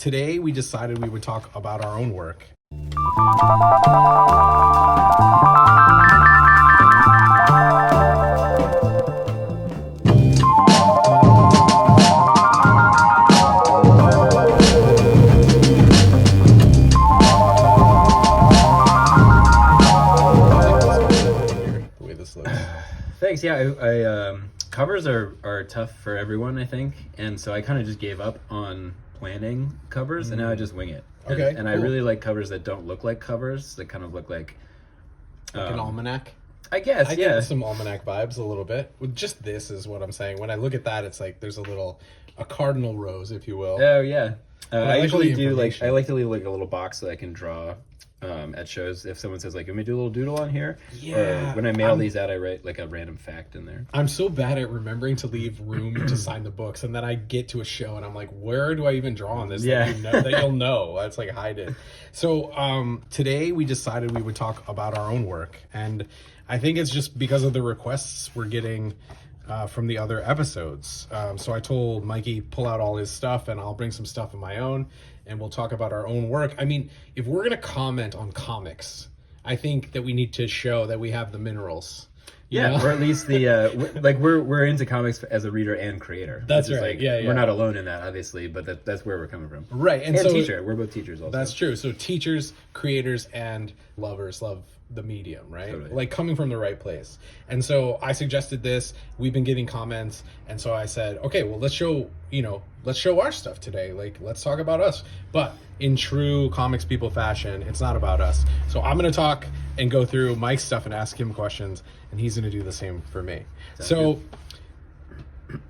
Today we decided we would talk about our own work. The way this looks. Thanks. Yeah, I covers are tough for everyone, I think, and so I kind of just gave up on planning covers, and now I just wing it. Okay, and I really like covers that don't look like covers, that kind of look like an almanac. I guess. I yeah, get some almanac vibes a little bit. With just this is what I'm saying. When I look at that, it's like there's a cardinal rose, if you will. Oh yeah. I like usually the do information. I like to leave like a little box so I can draw at shows. If someone says like, "Let me do a little doodle on here," Yeah, or when I mail these out, I write like a random fact in there. I'm so bad at remembering to leave room to sign the books, and then I get to a show and I'm like, where do I even draw on this? Yeah. that you'll know. It's like hide it. So today we decided we would talk about our own work, and I think it's just because of the requests we're getting from the other episodes. So I told Mikey pull out all his stuff, and I'll bring some stuff of my own, and we'll talk about our own work. I mean, if we're gonna comment on comics, I think that we need to show that we have the minerals. you Yeah, know? or at least the like we're into comics as a reader and creator. That's Which is, right. Like, Yeah. We're not alone in that, obviously, but that's where we're coming from. Right, And so teacher. We're both teachers also. that's true. So teachers, creators, and lovers love the medium, right? Totally. Like coming from the right place. And so I suggested this. We've been getting comments, and so I said, okay, well, let's show our stuff today. Like, let's talk about us. But in true comics people fashion, it's not about us. So I'm going to talk and go through Mike's stuff and ask him questions, and he's going to do the same for me. So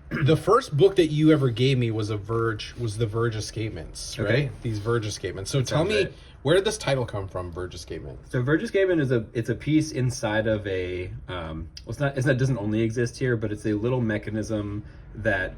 the first book that you ever gave me was the Verge escapements, right? Okay. These Verge escapements. So tell me, right. where did this title come from, Verge escapement? So Verge escapement is a piece inside of a it doesn't only exist here, but it's a little mechanism that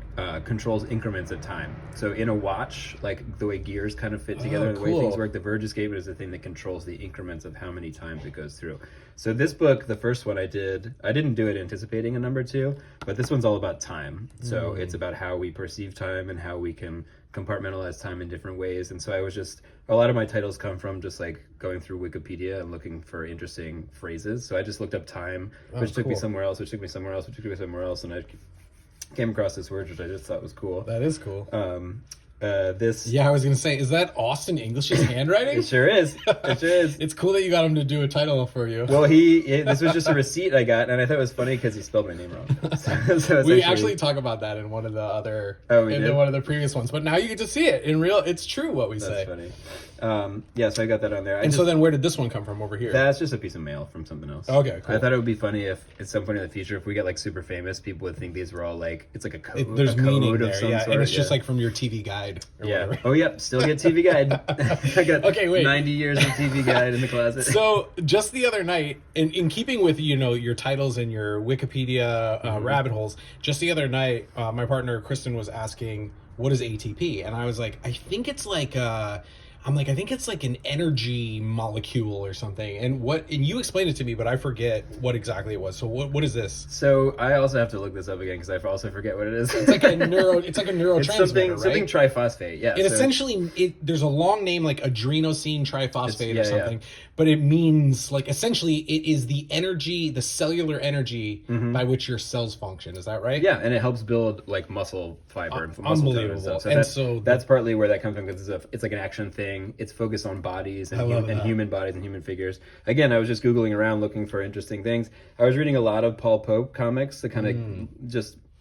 controls increments of time. So in a watch, like the way gears kind of fit together, the way cool. things work, the Verge escapement is the thing that controls the increments of how many times it goes through. So this book, the first one I didn't do it anticipating a number 2, but this one's all about time. So it's about how we perceive time and how we can compartmentalize time in different ways. And so a lot of my titles come from just like going through Wikipedia and looking for interesting phrases. So I just looked up time, which took me somewhere else, which took me somewhere else, which took me somewhere else, and I came across this word, which I just thought was cool. That is cool. This Yeah, I was going to say, is that Austin English's handwriting? it sure is. It sure is. It's cool that you got him to do a title for you. Well, this was just a receipt I got, and I thought it was funny because he spelled my name wrong. So we actually talk about that in one of the other, one of the previous ones. But now you get to see it in real. It's true what we say. That's funny. Yeah, so I got that on there. So then where did this one come from over here? That's just a piece of mail from something else. Okay, cool. I thought it would be funny if at some point in the future, if we get like super famous, people would think these were all like, it's like a code. There's a code meaning of there, some yeah. sort. And it's just like from your TV guide or Yeah. whatever. Oh, yep. Still get TV Guide. I got Okay, wait. 90 years of TV Guide in the closet. So just the other night, in keeping with your titles and your Wikipedia rabbit holes, just the other night, my partner Kristen was asking, "What is ATP?" And I was like, "I think it's like I think it's like an energy molecule or something." And you explained it to me, but I forget what exactly it was. So what is this? So I also have to look this up again because I also forget what it is. It's like a neurotransmitter, It's something right? triphosphate. Yeah. It essentially, there's a long name like adenosine triphosphate Yeah, or something, but it means like essentially it is the energy, the cellular energy by which your cells function. Is that right? Yeah, and it helps build like muscle fiber and muscle tone and stuff. And so that's partly where that comes from because it's like an action thing. It's focused on bodies and human bodies and human figures. Again, I was just Googling around looking for interesting things. I was reading a lot of Paul Pope comics to kind of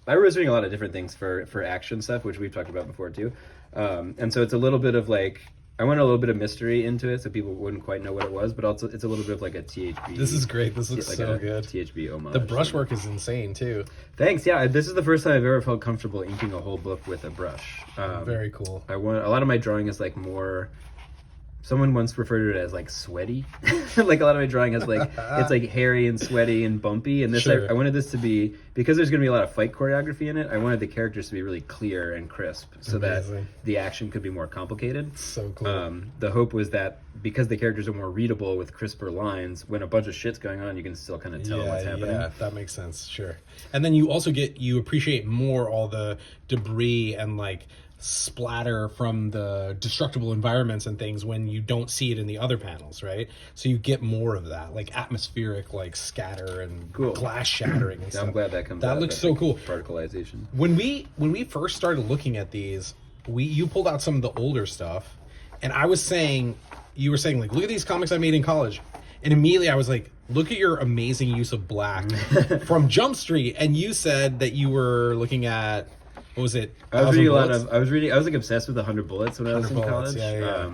I was reading a lot of different things for action stuff, which we've talked about before too. And so it's a little bit of like, I went a little bit of mystery into it so people wouldn't quite know what it was, but also it's a little bit of like a THB. This is great. This looks like so a good. THB homage. The brushwork is insane too. Thanks. Yeah, this is the first time I've ever felt comfortable inking a whole book with a brush. Very cool. A lot of my drawing is like more. Someone once referred to it as like sweaty. Like a lot of my drawing has like, it's like hairy and sweaty and bumpy. And this, I wanted this to be, because there's going to be a lot of fight choreography in it, I wanted the characters to be really clear and crisp so that the action could be more complicated. So cool. The hope was that because the characters are more readable with crisper lines, when a bunch of shit's going on, you can still kind of tell what's happening. Yeah, that makes sense. Sure. And then you also you appreciate more all the debris and like splatter from the destructible environments and things when you don't see it in the other panels, right? So you get more of that, like atmospheric, like scatter and glass shattering and stuff. I'm glad that comes out. That looks so cool. Particleization. When we first started looking at these, you pulled out some of the older stuff, and you were saying like, look at these comics I made in college. And immediately I was like, look at your amazing use of black from Jump Street. And you said that you were looking at, what was it? I was like obsessed with 100 Bullets when I was in college. Yeah.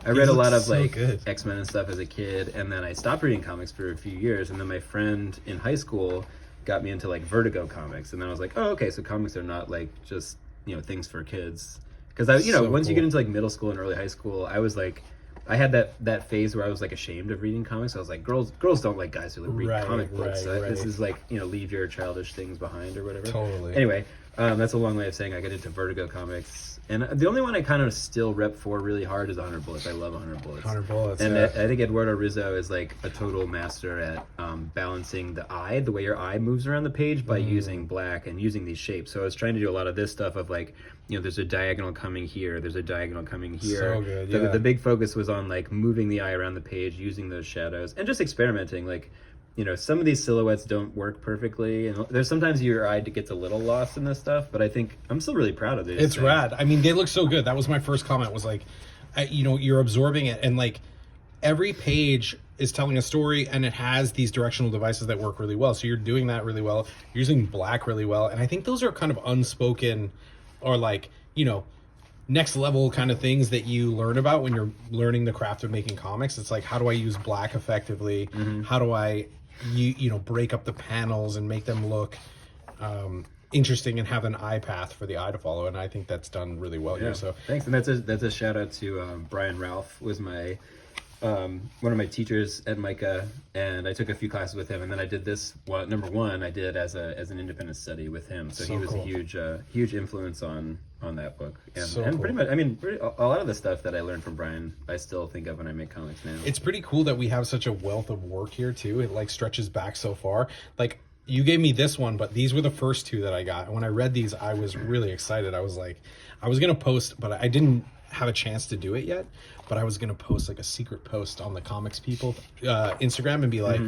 I read a lot of so like good. X-Men and stuff as a kid, and then I stopped reading comics for a few years, and then my friend in high school got me into like Vertigo comics, and then I was like, oh, okay, so comics are not like just, you know, things for kids. Because once you get into like middle school and early high school, I was like, I had that phase where I was like ashamed of reading comics. I was like, girls don't like guys who read comic books. This is like, you know, leave your childish things behind or whatever. Totally. Anyway, that's a long way of saying I got into Vertigo comics. And the only one I kind of still rep for really hard is 100 Bullets. I love 100 Bullets. 100 Bullets, and yeah. I think Eduardo Rizzo is like a total master at balancing the way your eye moves around the page by using black and using these shapes. So I was trying to do a lot of this stuff of like, you know, there's a diagonal coming here, there's a diagonal coming here. So good, yeah. The big focus was on like moving the eye around the page, using those shadows, and just experimenting. Like, you know, some of these silhouettes don't work perfectly, and there's sometimes your eye gets a little lost in this stuff, but I think I'm still really proud of this. It's rad. I mean, they look so good. That was my first comment, was like, you know, you're absorbing it, and like every page is telling a story, and it has these directional devices that work really well. So you're doing that really well. You're using black really well, and I think those are kind of unspoken, or like, you know, next level kind of things that you learn about when you're learning the craft of making comics. It's like, how do I use black effectively? How do I you know, break up the panels and make them look interesting and have an eye path for the eye to follow? And I think that's done really well here. So thanks. And that's a shout out to Brian Ralph, was my one of my teachers at Micah, and I took a few classes with him, and then I did this number one I did as an independent study with him. So he was cool. a huge influence on that book, and Cool. pretty much, I mean, a lot of the stuff that I learned from Brian I still think of when I make comics now. It's pretty cool that we have such a wealth of work here too. It like stretches back so far. Like, you gave me this one, but these were the first two that I got. And when I read these, I was really excited. I was like, I was gonna post, but I didn't have a chance to do it yet. But I was gonna post like a secret post on the Comics People Instagram and be like,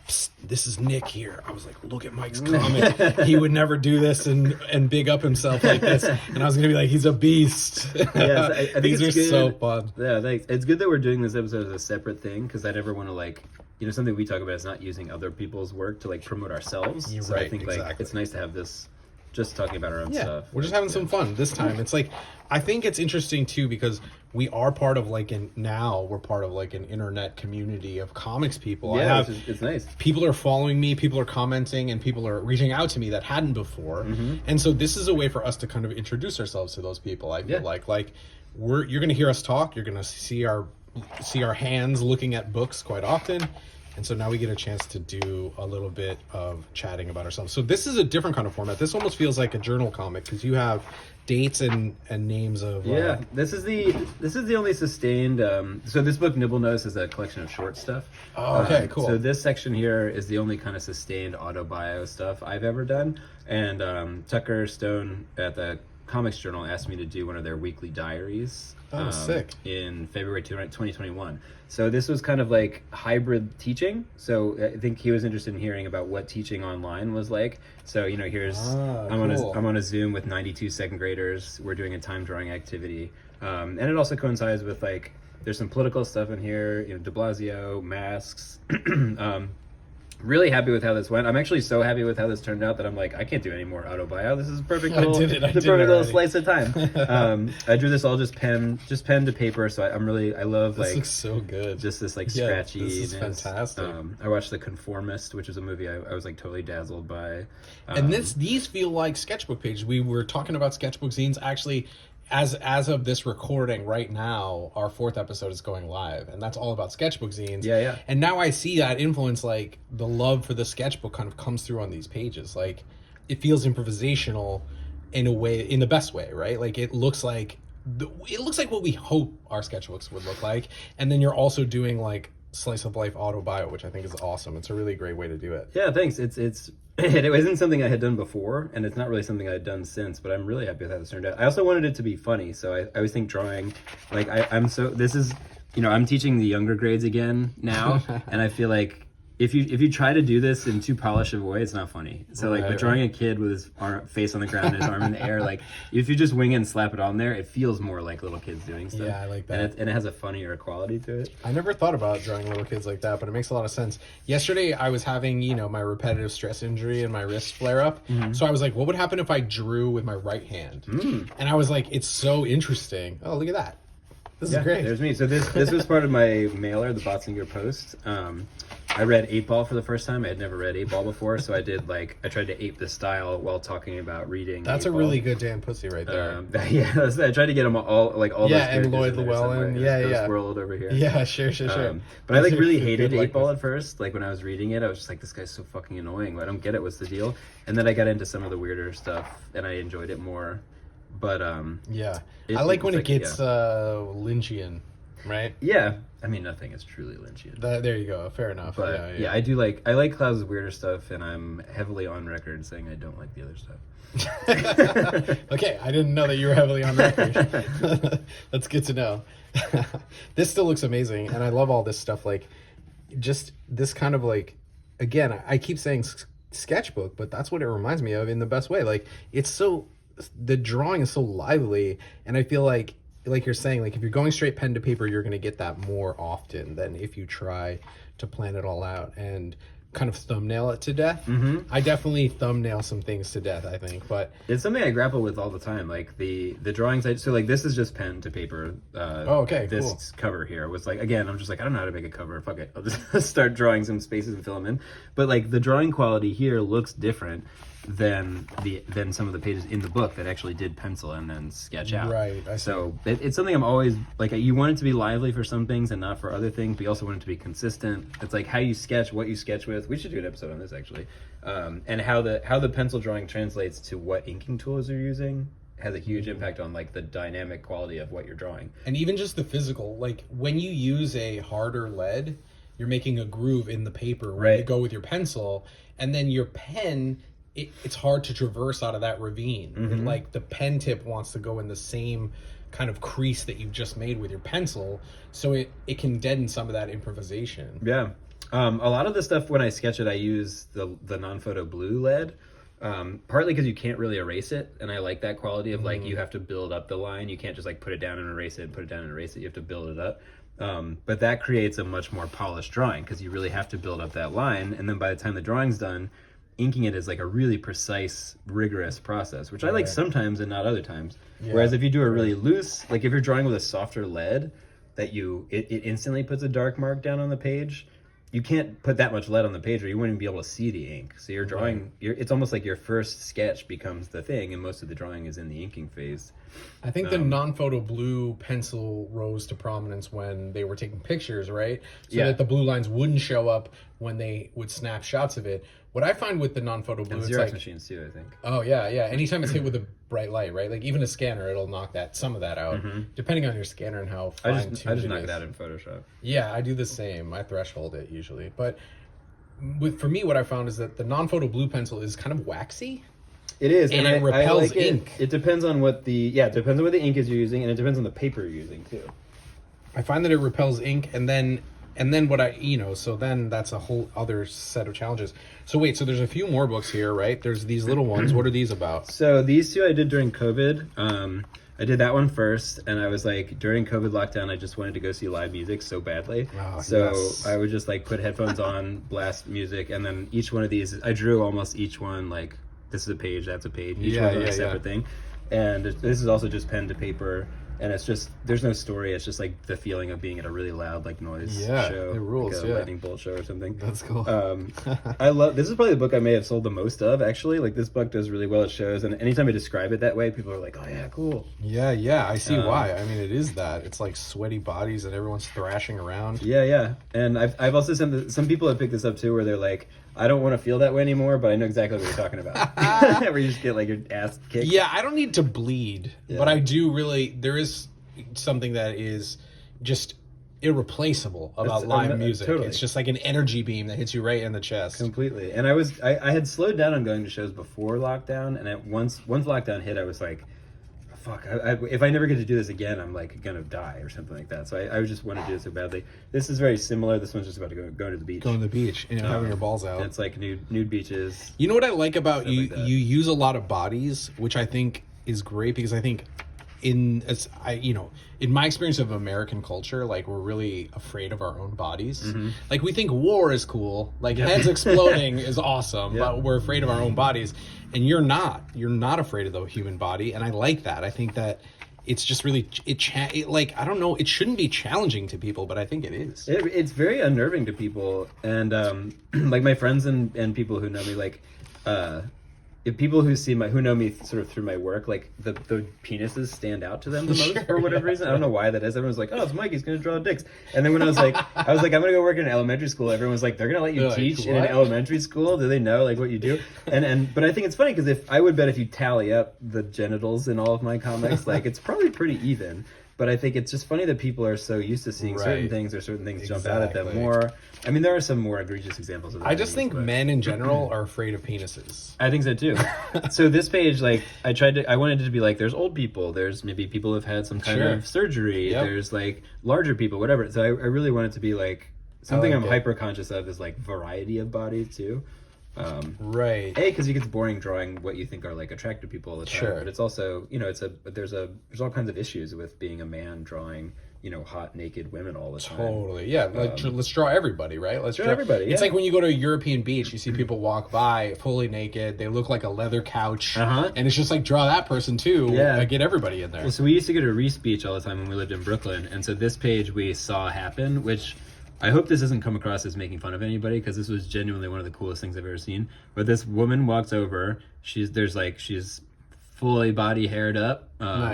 Psst, this is Nick here. I was like, look at Mike's comic. He would never do this and big up himself like this. And I was gonna be like, he's a beast. Yes, I think these it's are good. so fun. Yeah, thanks. It's good that we're doing this episode as a separate thing, because I never want to, like, you know, something we talk about is not using other people's work to like promote ourselves. You're so right, I think exactly. like it's nice to have this just talking about our own stuff. We're just having some fun this time. It's like, I think it's interesting too, because we are part of like we're part of like an internet community of comics people. Yeah, it's nice. People are following me, people are commenting, and people are reaching out to me that hadn't before. And so this is a way for us to kind of introduce ourselves to those people. I feel like you're going to hear us talk. You're going to see our hands looking at books quite often. And so now we get a chance to do a little bit of chatting about ourselves. So this is a different kind of format. This almost feels like a journal comic, because you have dates and names of this is the only sustained so this book, Nibble Nose, is a collection of short stuff. Cool. So this section here is the only kind of sustained autobio stuff I've ever done, and Tucker Stone at the Comics Journal asked me to do one of their weekly diaries sick. in February 2021. So this was kind of like hybrid teaching. So I think he was interested in hearing about what teaching online was like. So, you know, here's I'm on a Zoom with 92 second graders. We're doing a time drawing activity, and it also coincides with like there's some political stuff in here. You know, De Blasio, masks. Really happy with how this went. I'm actually so happy with how this turned out that I'm like, I can't do any more autobio. This is a perfect little, little slice of time. I drew this all just pen to paper. So I love this like looks so good. Just this like scratchy. This is fantastic. I watched The Conformist, which is a movie I was like totally dazzled by. And these feel like sketchbook pages. We were talking about sketchbook zines actually. As of this recording right now, our 4th episode is going live, and that's all about sketchbook zines. Yeah. And now I see that influence, like the love for the sketchbook kind of comes through on these pages. Like, it feels improvisational in a way, in the best way, right? Like it looks like what we hope our sketchbooks would look like, and then you're also doing like slice of life auto bio, which I think is awesome. It's a really great way to do it. Yeah, thanks. It wasn't something I had done before, and it's not really something I'd done since, but I'm really happy with how this turned out. I also wanted it to be funny, so I always think drawing, like, this is, I'm teaching the younger grades again now, and I feel like if you try to do this in too polished of a way, it's not funny. So like, but drawing a kid with his face on the ground and his arm in the air, like, if you just wing it and slap it on there, it feels more like little kids doing stuff. Yeah, I like that. And it has a funnier quality to it. I never thought about drawing little kids like that, but it makes a lot of sense. Yesterday, I was having, my repetitive stress injury and my wrist flare up. Mm-hmm. So I was like, what would happen if I drew with my right hand? Mm. And I was like, it's so interesting. Oh, look at that. This is great. There's me. So this was part of my mailer, the Botzinger Post. I read 8 Ball for the first time. I had never read 8 Ball before, so I tried to ape the style while talking about reading. That's a really good Dan Pussy right there. I tried to get them all those characters. Yeah, and Lloyd Llewellyn. Ghost World over here. Yeah, sure. But I really hated 8 Ball at first. Like when I was reading it, I was just like, this guy's so fucking annoying. I don't get it. What's the deal? And then I got into some of the weirder stuff, and I enjoyed it more. But I like when it gets Lynchian, right? Yeah, I mean nothing is truly Lynchian. There you go. Fair enough. But I do like Klaus's weirder stuff, and I'm heavily on record saying I don't like the other stuff. Okay, I didn't know that you were heavily on record. That's good to know. This still looks amazing, and I love all this stuff. Like, just this kind of like, again, I keep saying sketchbook, but that's what it reminds me of in the best way. Like, the drawing is so lively, and I feel like you're saying, like, if you're going straight pen to paper, you're going to get that more often than if you try to plan it all out and kind of thumbnail it to death. Mm-hmm. I definitely thumbnail some things to death, I think, but it's something I grapple with all the time. Like the drawings so like this is just pen to paper. This cover here was like, again, I'm just like, I don't know how to make a cover. Fuck it, I'll just start drawing some spaces and fill them in. But like the drawing quality here looks different than some of the pages in the book that actually did pencil and then sketch out. Right. So it's something I'm always like, you want it to be lively for some things and not for other things, but you also want it to be consistent. It's like how you sketch, what you sketch with. We should do an episode on this actually, and how the pencil drawing translates to what inking tools you're using has a huge impact on like the dynamic quality of what you're drawing. And even just the physical, like when you use a harder lead, you're making a groove in the paper where you go with your pencil, and then your pen, it's hard to traverse out of that ravine. Mm-hmm. Like the pen tip wants to go in the same kind of crease that you've just made with your pencil, so it can deaden some of that improvisation. Yeah. A lot of the stuff when I sketch it, I use the non-photo blue lead, partly because you can't really erase it, and I like that quality of like you have to build up the line. You can't just like put it down and erase it, put it down and erase it. You have to build it up. But that creates a much more polished drawing because you really have to build up that line, and then by the time the drawing's done, inking it is like a really precise, rigorous process, which I like sometimes and not other times. Yeah. Whereas if you do a really loose, like if you're drawing with a softer lead, that it instantly puts a dark mark down on the page. You can't put that much lead on the page or you wouldn't be able to see the ink. So you're drawing, it's almost like your first sketch becomes the thing, and most of the drawing is in the inking phase. I think the non-photo blue pencil rose to prominence when they were taking pictures, right? So that the blue lines wouldn't show up when they would snap shots of it. What I find with the non-photo blue, and it's Xerox like machines too, I think. Oh yeah. Anytime it's hit with a bright light, right? Like even a scanner, it'll knock some of that out, depending on your scanner and how fine-tuned it is. I just knock that in Photoshop. Yeah, I do the same. I threshold it usually, but for me, what I found is that the non-photo blue pencil is kind of waxy. It is, and it repels ink. It depends on what the ink is you're using, and it depends on the paper you're using too. I find that it repels ink, and then what so then that's a whole other set of challenges. So wait, so there's a few more books here, right? There's these little ones. What are these about? So these two I did during COVID. I did that one first, and I was like, during COVID lockdown, I just wanted to go see live music so badly. Oh, so yes. I would just like put headphones on, blast music, and then each one of these, I drew almost each one like, this is a page, that's a page. Each one is a separate thing. And this is also just pen to paper. And it's just, there's no story. It's just like the feeling of being at a really loud like noise show. It rules, like a lightning bolt show or something. That's cool. This is probably the book I may have sold the most of, actually. Like this book does really well at shows, and anytime I describe it that way, people are like, oh yeah, cool. Yeah, I see why. I mean, it is that. It's like sweaty bodies and everyone's thrashing around. Yeah. And I've also seen some people have picked this up too, where they're like, I don't want to feel that way anymore, but I know exactly what you're talking about. Where you just get like your ass kicked. Yeah, I don't need to bleed, but I do really, there is something that is just irreplaceable about live music. Totally. It's just like an energy beam that hits you right in the chest. Completely. And I had slowed down on going to shows before lockdown, and once lockdown hit, I was like, fuck, if I never get to do this again, I'm like gonna die or something like that. So I just want to do it so badly. This is very similar. This one's just about to go to the beach. Going to the beach and having your balls out. And it's like nude beaches. You know what I like about you? Like that. You use a lot of bodies, which I think is great, because I think in my experience of American culture, like, we're really afraid of our own bodies. Mm-hmm. Like, we think war is cool, like heads exploding is awesome, but we're afraid of our own bodies. And you're not afraid of the human body, and I like that. I think that it's just really I don't know, it shouldn't be challenging to people, but I think it is. It's very unnerving to people, and like my friends and people who know me, like if people who know me sort of through my work, like the penises stand out to them the most for whatever reason. I don't know why that is. Everyone's like, oh, it's Mike, he's gonna draw dicks. And then when I was like, I'm gonna go work in an elementary school, everyone's like, they're gonna let you teach in an elementary school? Do they know like what you do? But I think it's funny, because if you tally up the genitals in all of my comics, like, it's probably pretty even. But I think it's just funny that people are so used to seeing certain things, or certain things jump out at them more. I mean, there are some more egregious examples of that. I just think men in general are afraid of penises. I think so too. So this page, like, I wanted it to be like, there's old people, there's maybe people who've had some kind of surgery, there's like larger people, whatever. So I really want it to be like something I'm hyper conscious of is like variety of bodies too. Right. Because it gets boring drawing what you think are like attractive people all the time. But it's also, there's all kinds of issues with being a man drawing, hot naked women all the time. Totally. Yeah. Let's draw everybody, right? Let's draw everybody. It's like when you go to a European beach, you see people walk by fully naked. They look like a leather couch, and it's just like, draw that person too. Yeah. Get everybody in there. Well, so we used to go to Reese Beach all the time when we lived in Brooklyn, and so this page we saw happen, which I hope this doesn't come across as making fun of anybody, because this was genuinely one of the coolest things I've ever seen. But this woman walks over. She's fully body haired up,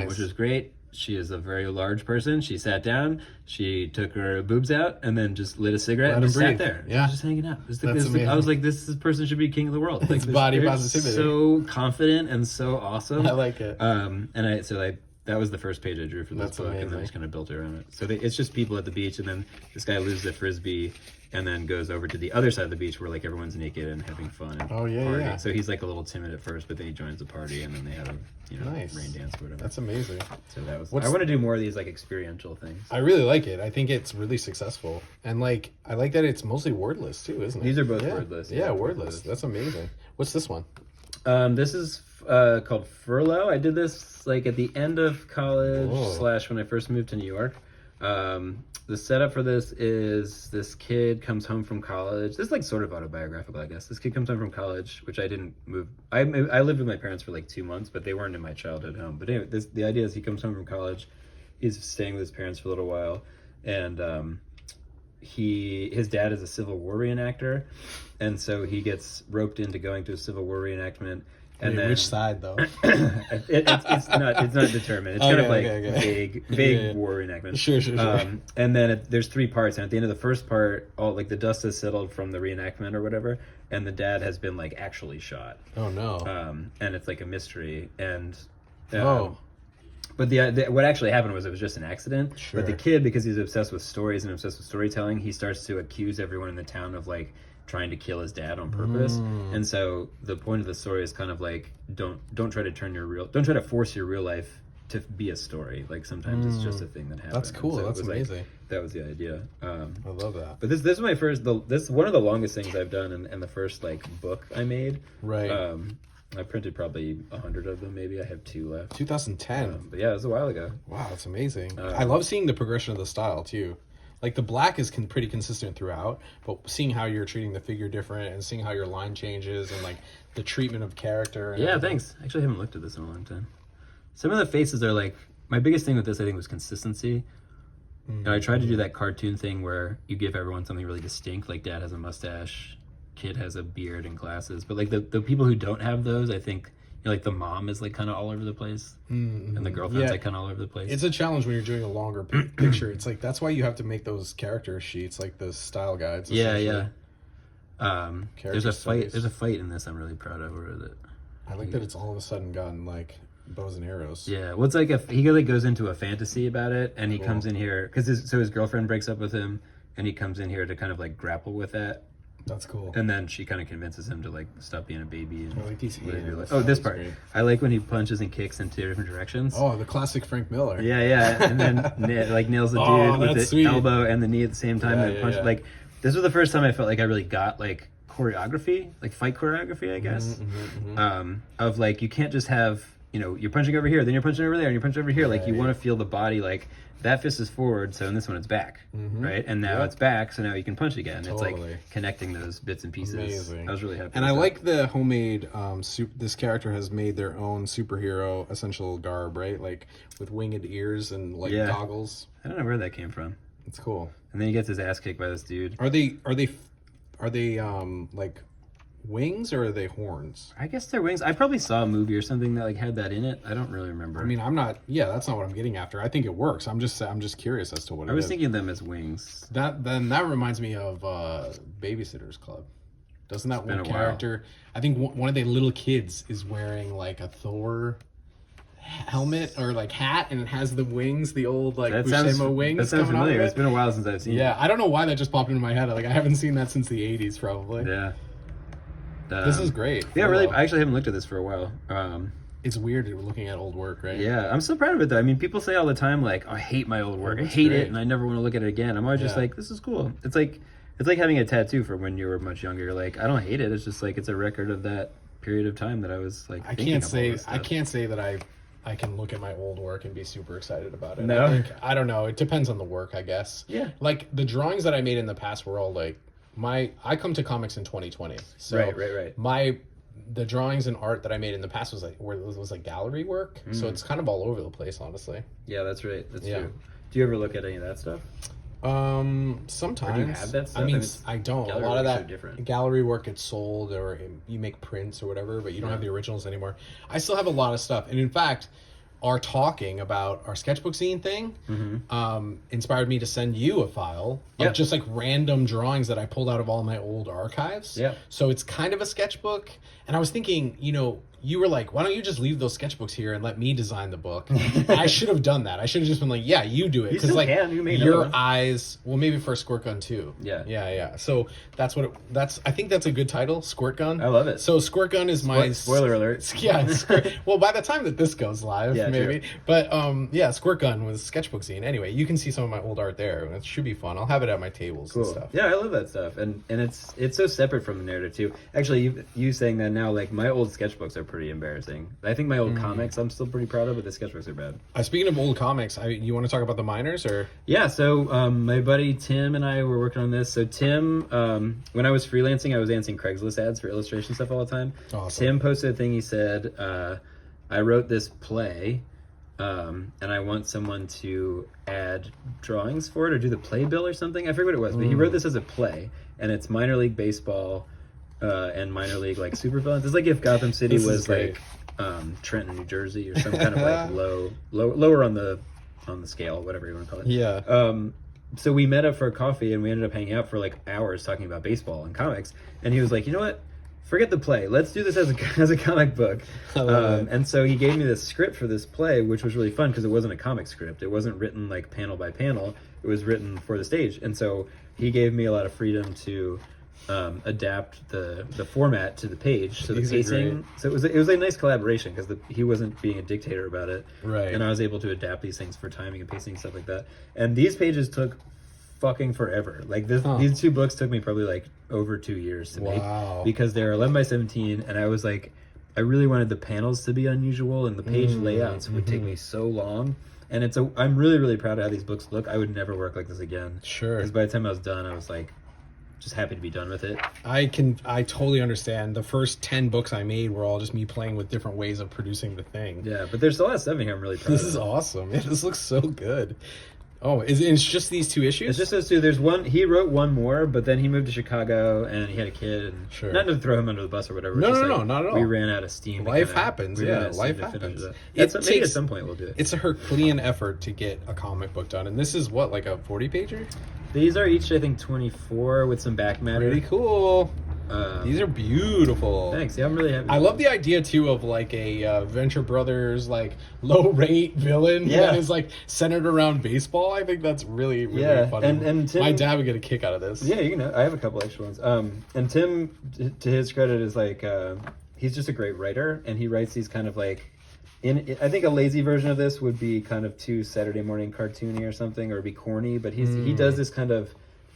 which is great. She is a very large person. She sat down. She took her boobs out and then just lit a cigarette and just sat there. Yeah, just hanging out. I was like, this person should be king of the world. Like, it's body positivity. So confident and so awesome. I like it. That was the first page I drew for this book, and then I just kind of built it around it. So it's just people at the beach, and then this guy loses a frisbee, and then goes over to the other side of the beach where like everyone's naked and having fun. And partying. So he's like a little timid at first, but then he joins the party, and then they have a rain dance or whatever. That's amazing. So that was. I want to do more of these like experiential things. I really like it. I think it's really successfurlough, and like I like that it's mostly wordless too, isn't it? These are both wordless. Yeah, wordless. That's amazing. What's this one? This is called Furlow. I did this like at the end of college / when I first moved to New York. The setup for this is this kid comes home from college. This is like sort of autobiographical, I guess. This kid comes home from college, which I didn't move. I lived with my parents for like 2 months, but they weren't in my childhood home. But anyway, the idea is he comes home from college. He's staying with his parents for a little while, and his dad is a Civil War reenactor, and so he gets roped into going to a Civil War reenactment. And then, which side though? It's not determined. It's kind of like vague war reenactment. Sure. And then there's 3 parts, and at the end of the first part, all like the dust has settled from the reenactment or whatever, and the dad has been like actually shot. Oh no. And it's like a mystery, and but what actually happened was it was just an accident. Sure. But the kid, because he's obsessed with stories and obsessed with storytelling, he starts to accuse everyone in the town of like trying to kill his dad on purpose. And so the point of the story is kind of like don't try to force your real life to be a story. Like sometimes it's just a thing that happens. That's cool. So that's amazing. Like, that was the idea. I love that. But this is my first. This is one of the longest things I've done, and the first like book I made. Right. I printed probably 100 of them. Maybe I have 2 left. 2010. But yeah, it was a while ago. Wow, that's amazing. I love seeing the progression of the style too. Like the black is pretty consistent throughout, but seeing how you're treating the figure different and seeing how your line changes and like the treatment of character. And everything. Thanks. Actually, I haven't looked at this in a long time. Some of the faces are like, my biggest thing with this, I think, was consistency. And I tried to do that cartoon thing where you give everyone something really distinct, like dad has a mustache, kid has a beard and glasses. But like the people who don't have those, I think, like the mom is like kind of all over the place, and the girlfriend's like kind of all over the place. It's a challenge when you're doing a longer picture. It's like that's why you have to make those character sheets, like the style guides. Yeah. There's a fight. There's a fight in this. I'm really proud of. Where is it? I like that it's all of a sudden gotten like bows and arrows. Yeah, well, it's like he like goes into a fantasy about it, and he Cool. comes in here because his girlfriend breaks up with him, and he comes in here to kind of like grapple with that. That's cool. And then she kind of convinces him to like stop being a baby. And I like these live your hands. life. Oh, this part. Great. I like when he punches and kicks in 2 different directions. Oh, the classic Frank Miller. Yeah, and then like nails the Oh, dude with the that's sweet. elbow and the knee at the same time. Yeah, and yeah, punch. yeah. Like this was the first time I felt like I really got like choreography, like fight choreography, I guess. Of like you can't just have you're punching over here, then you're punching over there, and you're punching over here. Like you want to feel the body like. That fist is forward, so in this one it's back, right? And now it's back, so now you can punch again. Totally. It's like connecting those bits and pieces. Amazing. I was really happy. And I with like the homemade. This character has made their own superhero essential garb, right? Like with winged ears and like goggles. I don't know where that came from. It's cool. And then he gets his ass kicked by this dude. Are they like wings or are they horns? I guess they're wings. I probably saw a movie or something that like had that in it. I don't really remember. I mean, I'm not. Yeah, that's not what I'm getting after. I think it works. I'm just curious as to what it is. I was thinking of them as wings. That reminds me of Babysitter's Club. Doesn't that one character? I think one of the little kids is wearing like a Thor helmet or like hat, and it has the wings, the old like Buscema wings. That sounds coming out of familiar. it. It's been a while since I've seen it. Yeah, I don't know why that just popped into my head. Like I haven't seen that since the '80s, probably. Yeah. This is great. Yeah, really. I actually haven't looked at this for a while. It's weird looking at old work, right? Yeah, I'm so proud of it though. I mean, people say all the time like, oh, "I hate my old work. I hate it, and I never want to look at it again." I'm always just like, "This is cool." It's like having a tattoo from when you were much younger. You're like, I don't hate it. It's just like it's a record of that period of time that I was like. I can't say that I can look at my old work and be super excited about it. No, I don't know. It depends on the work, I guess. Yeah. Like the drawings that I made in the past were all like I come to comics in 2020. So right. The drawings and art that I made in the past was like gallery work. So it's kind of all over the place, honestly. Yeah, that's right. That's true. Do you ever look at any of that stuff? Sometimes. Or do you have that stuff? I mean, I don't. A lot of that different. gallery work gets sold, or you make prints or whatever, but you don't have the originals anymore. I still have a lot of stuff, and in fact, our talking about our sketchbook scene thing inspired me to send you a file of just like random drawings that I pulled out of all my old archives. Yeah. So it's kind of a sketchbook, and I was thinking, you were like, why don't you just leave those sketchbooks here and let me design the book? I should have done that. I should have just been like, yeah, you do it. You still can. You may your eyes, well, maybe for a Squirt Gun too. Yeah. So that's what I think that's a good title, Squirt Gun. I love it. So Squirt Gun is my... Spoiler alert. Yeah. Well, by the time that this goes live, maybe. True. But Squirt Gun was sketchbook scene. Anyway, you can see some of my old art there. It should be fun. I'll have it at my tables and stuff. Yeah, I love that stuff. And it's so separate from the narrative too. Actually, you saying that now, like my old sketchbooks are pretty embarrassing. I think my old comics I'm still pretty proud of, but the sketchbooks are bad. Speaking of old comics, you want to talk about the minors or? Yeah, so my buddy Tim and I were working on this. So Tim, when I was freelancing, I was answering Craigslist ads for illustration stuff all the time. Awesome. Tim posted a thing. He said, I wrote this play, and I want someone to add drawings for it or do the playbill or something. I forget what it was, but he wrote this as a play, and it's minor league baseball and minor league like supervillains. It's like if Gotham City was like Trenton, New Jersey, or some kind of like lower on the scale, whatever you want to call it. Yeah. So we met up for a coffee and we ended up hanging out for like hours talking about baseball and comics. And he was like, you know what? Forget the play. Let's do this as a comic book. And so he gave me this script for this play, which was really fun because it wasn't a comic script. It wasn't written like panel by panel. It was written for the stage. And so he gave me a lot of freedom to adapt the format to the page. So the pacing. So it was a nice collaboration because he wasn't being a dictator about it. Right. And I was able to adapt these things for timing and pacing and stuff like that. And these pages took fucking forever. Like these two books took me probably like over 2 years to make because they're 11 by 17, and I was like, I really wanted the panels to be unusual and the page layouts would take me so long. And I'm really, really proud of how these books look. I would never work like this again. Sure. Because by the time I was done, I was like, just happy to be done with it. I totally understand. The first 10 books I made were all just me playing with different ways of producing the thing. Yeah, but there's a lot of stuff in here I'm really proud of. This is awesome. Yeah, this looks so good. Oh, it's just these two issues? It's just those two. There's one, he wrote one more, but then he moved to Chicago and he had a kid. And sure. Not to throw him under the bus or whatever. No, not at all. We ran out of steam. Life happens. Life happens. Maybe at some point we'll do it. It's a Herculean effort to get a comic book done. And this is like a 40-pager? These are each, I think, 24 with some back matter. Pretty cool. These are beautiful. Thanks. Yeah, I'm really happy. I love the idea too of like a Venture Brothers like low rate villain Yeah. that is like centered around baseball. I think that's really funny. And Tim, my dad would get a kick out of this. Yeah, you know, I have a couple extra ones. And Tim, to his credit, is like he's just a great writer, and he writes these kind of like. I think a lazy version of this would be kind of too Saturday morning cartoony or something, or be corny. But he does this kind of.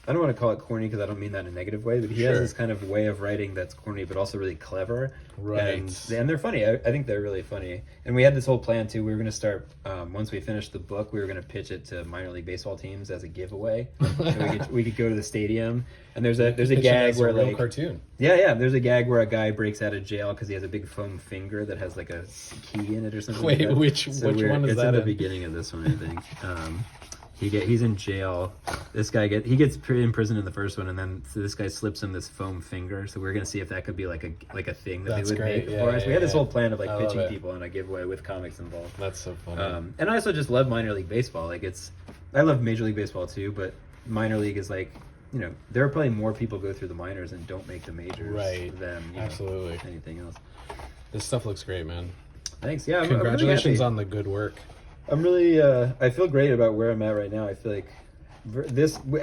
I don't want to call it corny because I don't mean that in a negative way, but he has this kind of way of writing that's corny but also really clever. Right. And they're funny. I think they're really funny. And we had this whole plan too. We were going to start, once we finished the book, we were going to pitch it to minor league baseball teams as a giveaway. So we could go to the stadium. And there's a gag where like cartoon. Yeah, there's a gag where a guy breaks out of jail because he has a big foam finger that has like a key in it or something. Wait, like which one is that? It's in the beginning of this one, I think. He's in jail. This guy gets imprisoned in the first one, and then this guy slips him this foam finger. So we're gonna see if that could be like a thing that they would make for us. We had this whole plan of like pitching people on a giveaway with comics involved. That's so funny. And I also just love minor league baseball. Like I love Major League Baseball too, but minor league is like, you know, there are probably more people go through the minors and don't make the majors than absolutely anything else. This stuff looks great, man. Thanks. Yeah, congratulations I'm on the good work. I'm really, I feel great about where I'm at right now. I feel like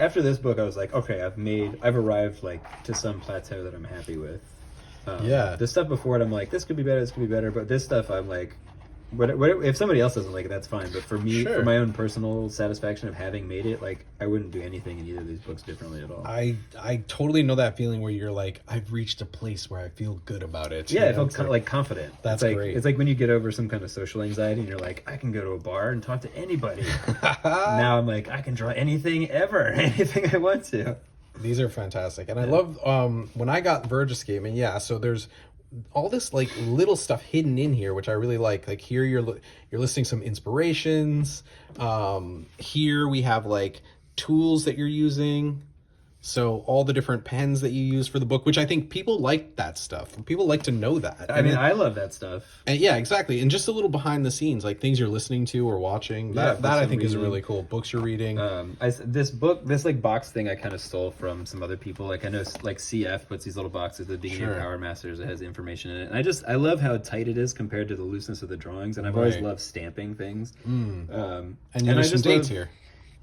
after this book, I was like, okay, I've arrived like to some plateau that I'm happy with. The stuff before it, I'm like, this could be better, but this stuff, I'm like, what if somebody else doesn't like it, that's fine. But for me, for my own personal satisfaction of having made it, like I wouldn't do anything in either of these books differently at all. I totally know that feeling where you're like, I've reached a place where I feel good about it. Yeah, I felt kind of like confident. That's great. It's like when you get over some kind of social anxiety and you're like, I can go to a bar and talk to anybody. Now I'm like, I can draw anything ever, anything I want to. These are fantastic, and I love when I got Verge escapement. Yeah, so there's all this like little stuff hidden in here, which I really like. Like here, you're listing some inspirations. Here we have like tools that you're using. So all the different pens that you use for the book, which I think people like that stuff. People like to know that. I mean, I love that stuff. And yeah, exactly. And just a little behind the scenes, like things you're listening to or watching. That I think is really cool. Books you're reading. This like box thing I kind of stole from some other people. Like I know like CF puts these little boxes at the beginning of Power Masters that has information in it. And I love how tight it is compared to the looseness of the drawings. And I've always loved stamping things. And there's some dates here.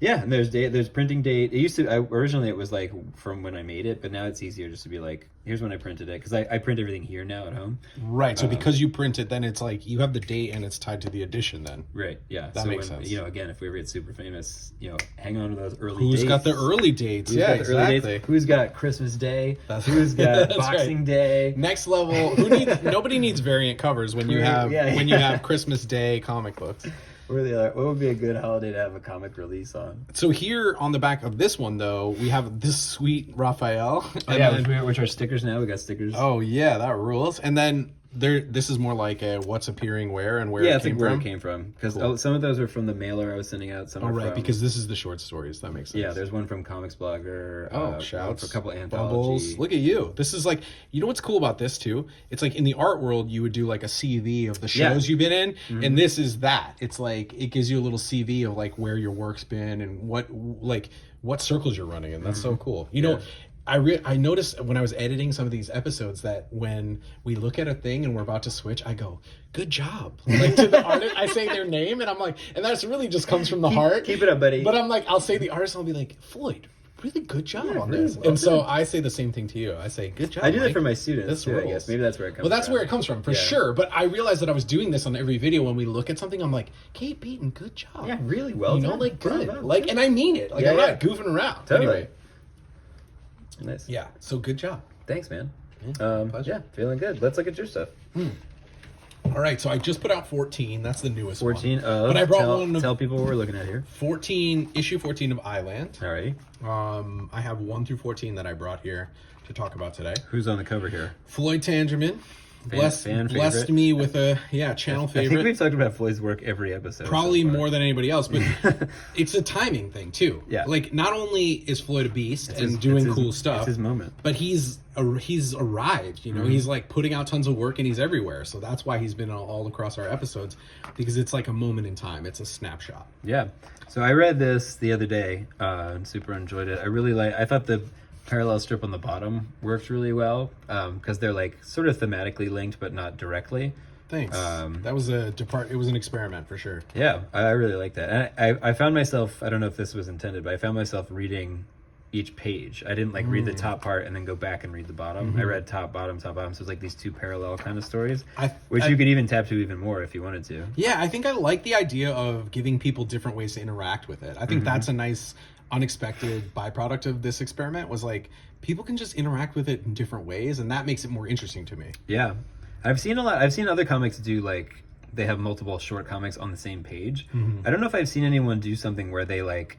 Yeah, and there's printing date. It used to originally it was like from when I made it, but now it's easier just to be like, here's when I printed it, because I print everything here now at home. Right. So because you print it, then it's like you have the date and it's tied to the edition. Then right. Yeah. That makes sense. You know, again, if we ever get super famous, you know, hang on to those early. Who's got the early dates? Exactly. Who's got Christmas Day? Who's got Boxing Day? Next level. Nobody needs variant covers when you have Christmas Day comic books. What would be a good holiday to have a comic release on? So here on the back of this one, though, we have this sweet Raphael. Which are stickers now. We got stickers. Oh, yeah, that rules. And then this is more like a what's appearing where and where it came from. Where it came from. Because some of those are from the mailer I was sending out. Some are from, because this is the short stories. That makes sense. Yeah, there's one from Comics Blogger. Shouts. A couple anthologies. Bubbles. Look at you. This is like, you know what's cool about this too? It's like in the art world, you would do like a CV of the shows you've been in. Mm-hmm. And this is that. It's like, it gives you a little CV of like where your work's been and what circles you're running in. That's so cool. You know, I noticed when I was editing some of these episodes that when we look at a thing and we're about to switch, I go, good job. Like to the artist, I say their name and I'm like, and that's really just comes from the heart. Keep it up, buddy. But I'm like, I'll say the artist and I'll be like, Floyd, really good job on this. Well, and so I say the same thing to you. I say, good job. I do that for my students too, I guess. Maybe that's where it comes from. Well, that's where it comes from, for sure. But I realized that I was doing this on every video. When we look at something, I'm like, Kate Beaton, good job. Yeah, really well done. Like, good. Like, and I mean it. Like, I'm not goofing around. Totally. Anyway. Nice. Yeah, so good job. Thanks, man. Pleasure. Feeling good. Let's look at your stuff. All right, so I just put out 14. That's the newest 14. one. But I brought tell people what we're looking at here. Issue 14 of Island. All right. I have 1 through 14 that I brought here to talk about today. Who's on the cover here? Floyd Tangerman. Blessed me with a channel favorite. I think we've talked about Floyd's work every episode. Probably more than anybody else, but it's a timing thing too. Yeah. Like not only is Floyd a beast doing cool stuff, it's his moment. But he's arrived. You know, he's like putting out tons of work and he's everywhere. So that's why he's been all across our episodes, because it's like a moment in time. It's a snapshot. Yeah. So I read this the other day and super enjoyed it. I thought the parallel strip on the bottom worked really well, because they're like sort of thematically linked but not directly. Thanks. That was it was an experiment for sure. Yeah, I really like that. And I found myself, I don't know if this was intended, but I found myself reading each page. I didn't like read the top part and then go back and read the bottom. I read top, bottom, top, bottom. So it's like these two parallel kind of stories, which you could even tap to even more if you wanted to. Yeah, I think I like the idea of giving people different ways to interact with it. I think that's a nice unexpected byproduct of this experiment, was like people can just interact with it in different ways, and that makes it more interesting to me. Yeah. I've seen other comics do like, they have multiple short comics on the same page. I don't know if I've seen anyone do something where they like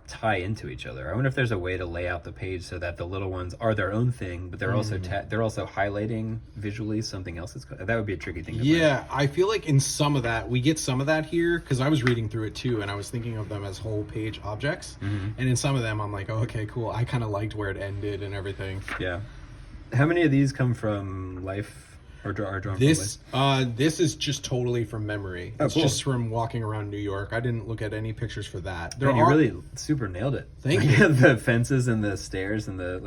tie into each other. I wonder if there's a way to lay out the page so that the little ones are their own thing, but they're also highlighting visually something else. That would be a tricky thing to Yeah, I feel like in some of that, we get some of that here, because I was reading through it too, and I was thinking of them as whole page objects. And in some of them, I'm like, oh, okay, cool. I kind of liked where it ended and everything. Yeah. How many of these come from life? Or drawn from This is just totally from memory. It's cool. just from walking around New York. I didn't look at any pictures for that. Man, you really super nailed it. Thank you. The fences and the stairs and the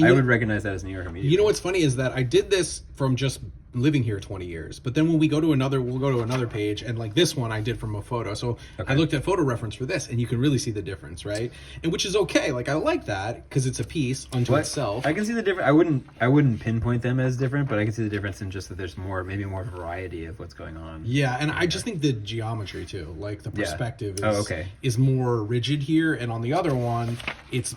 I would recognize that as New York immediately. You know what's funny is that I did this from just living here 20 years, but then when we'll go to another page, and like this one I did from a photo, so I looked at photo reference for this, and you can really see the difference, right? And which is okay. Like, I like that because it's a piece unto itself. I can see the difference. I wouldn't pinpoint them as different, but I can see the difference in just that there's maybe more variety of what's going on. Yeah, and I just think the geometry too, like the perspective is more rigid here, and on the other one it's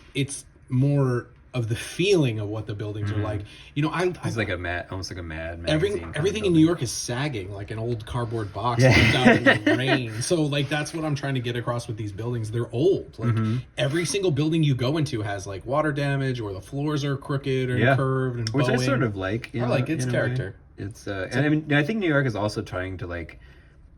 more of the feeling of what the buildings are like. You know, it's like almost like a mad magazine. Everything in New York is sagging like an old cardboard box left out in the rain. So like that's what I'm trying to get across with these buildings. They're old. Like every single building you go into has like water damage, or the floors are crooked or curved and which bowing. I sort of like. I like its character. It's and I mean, I think New York is also trying to like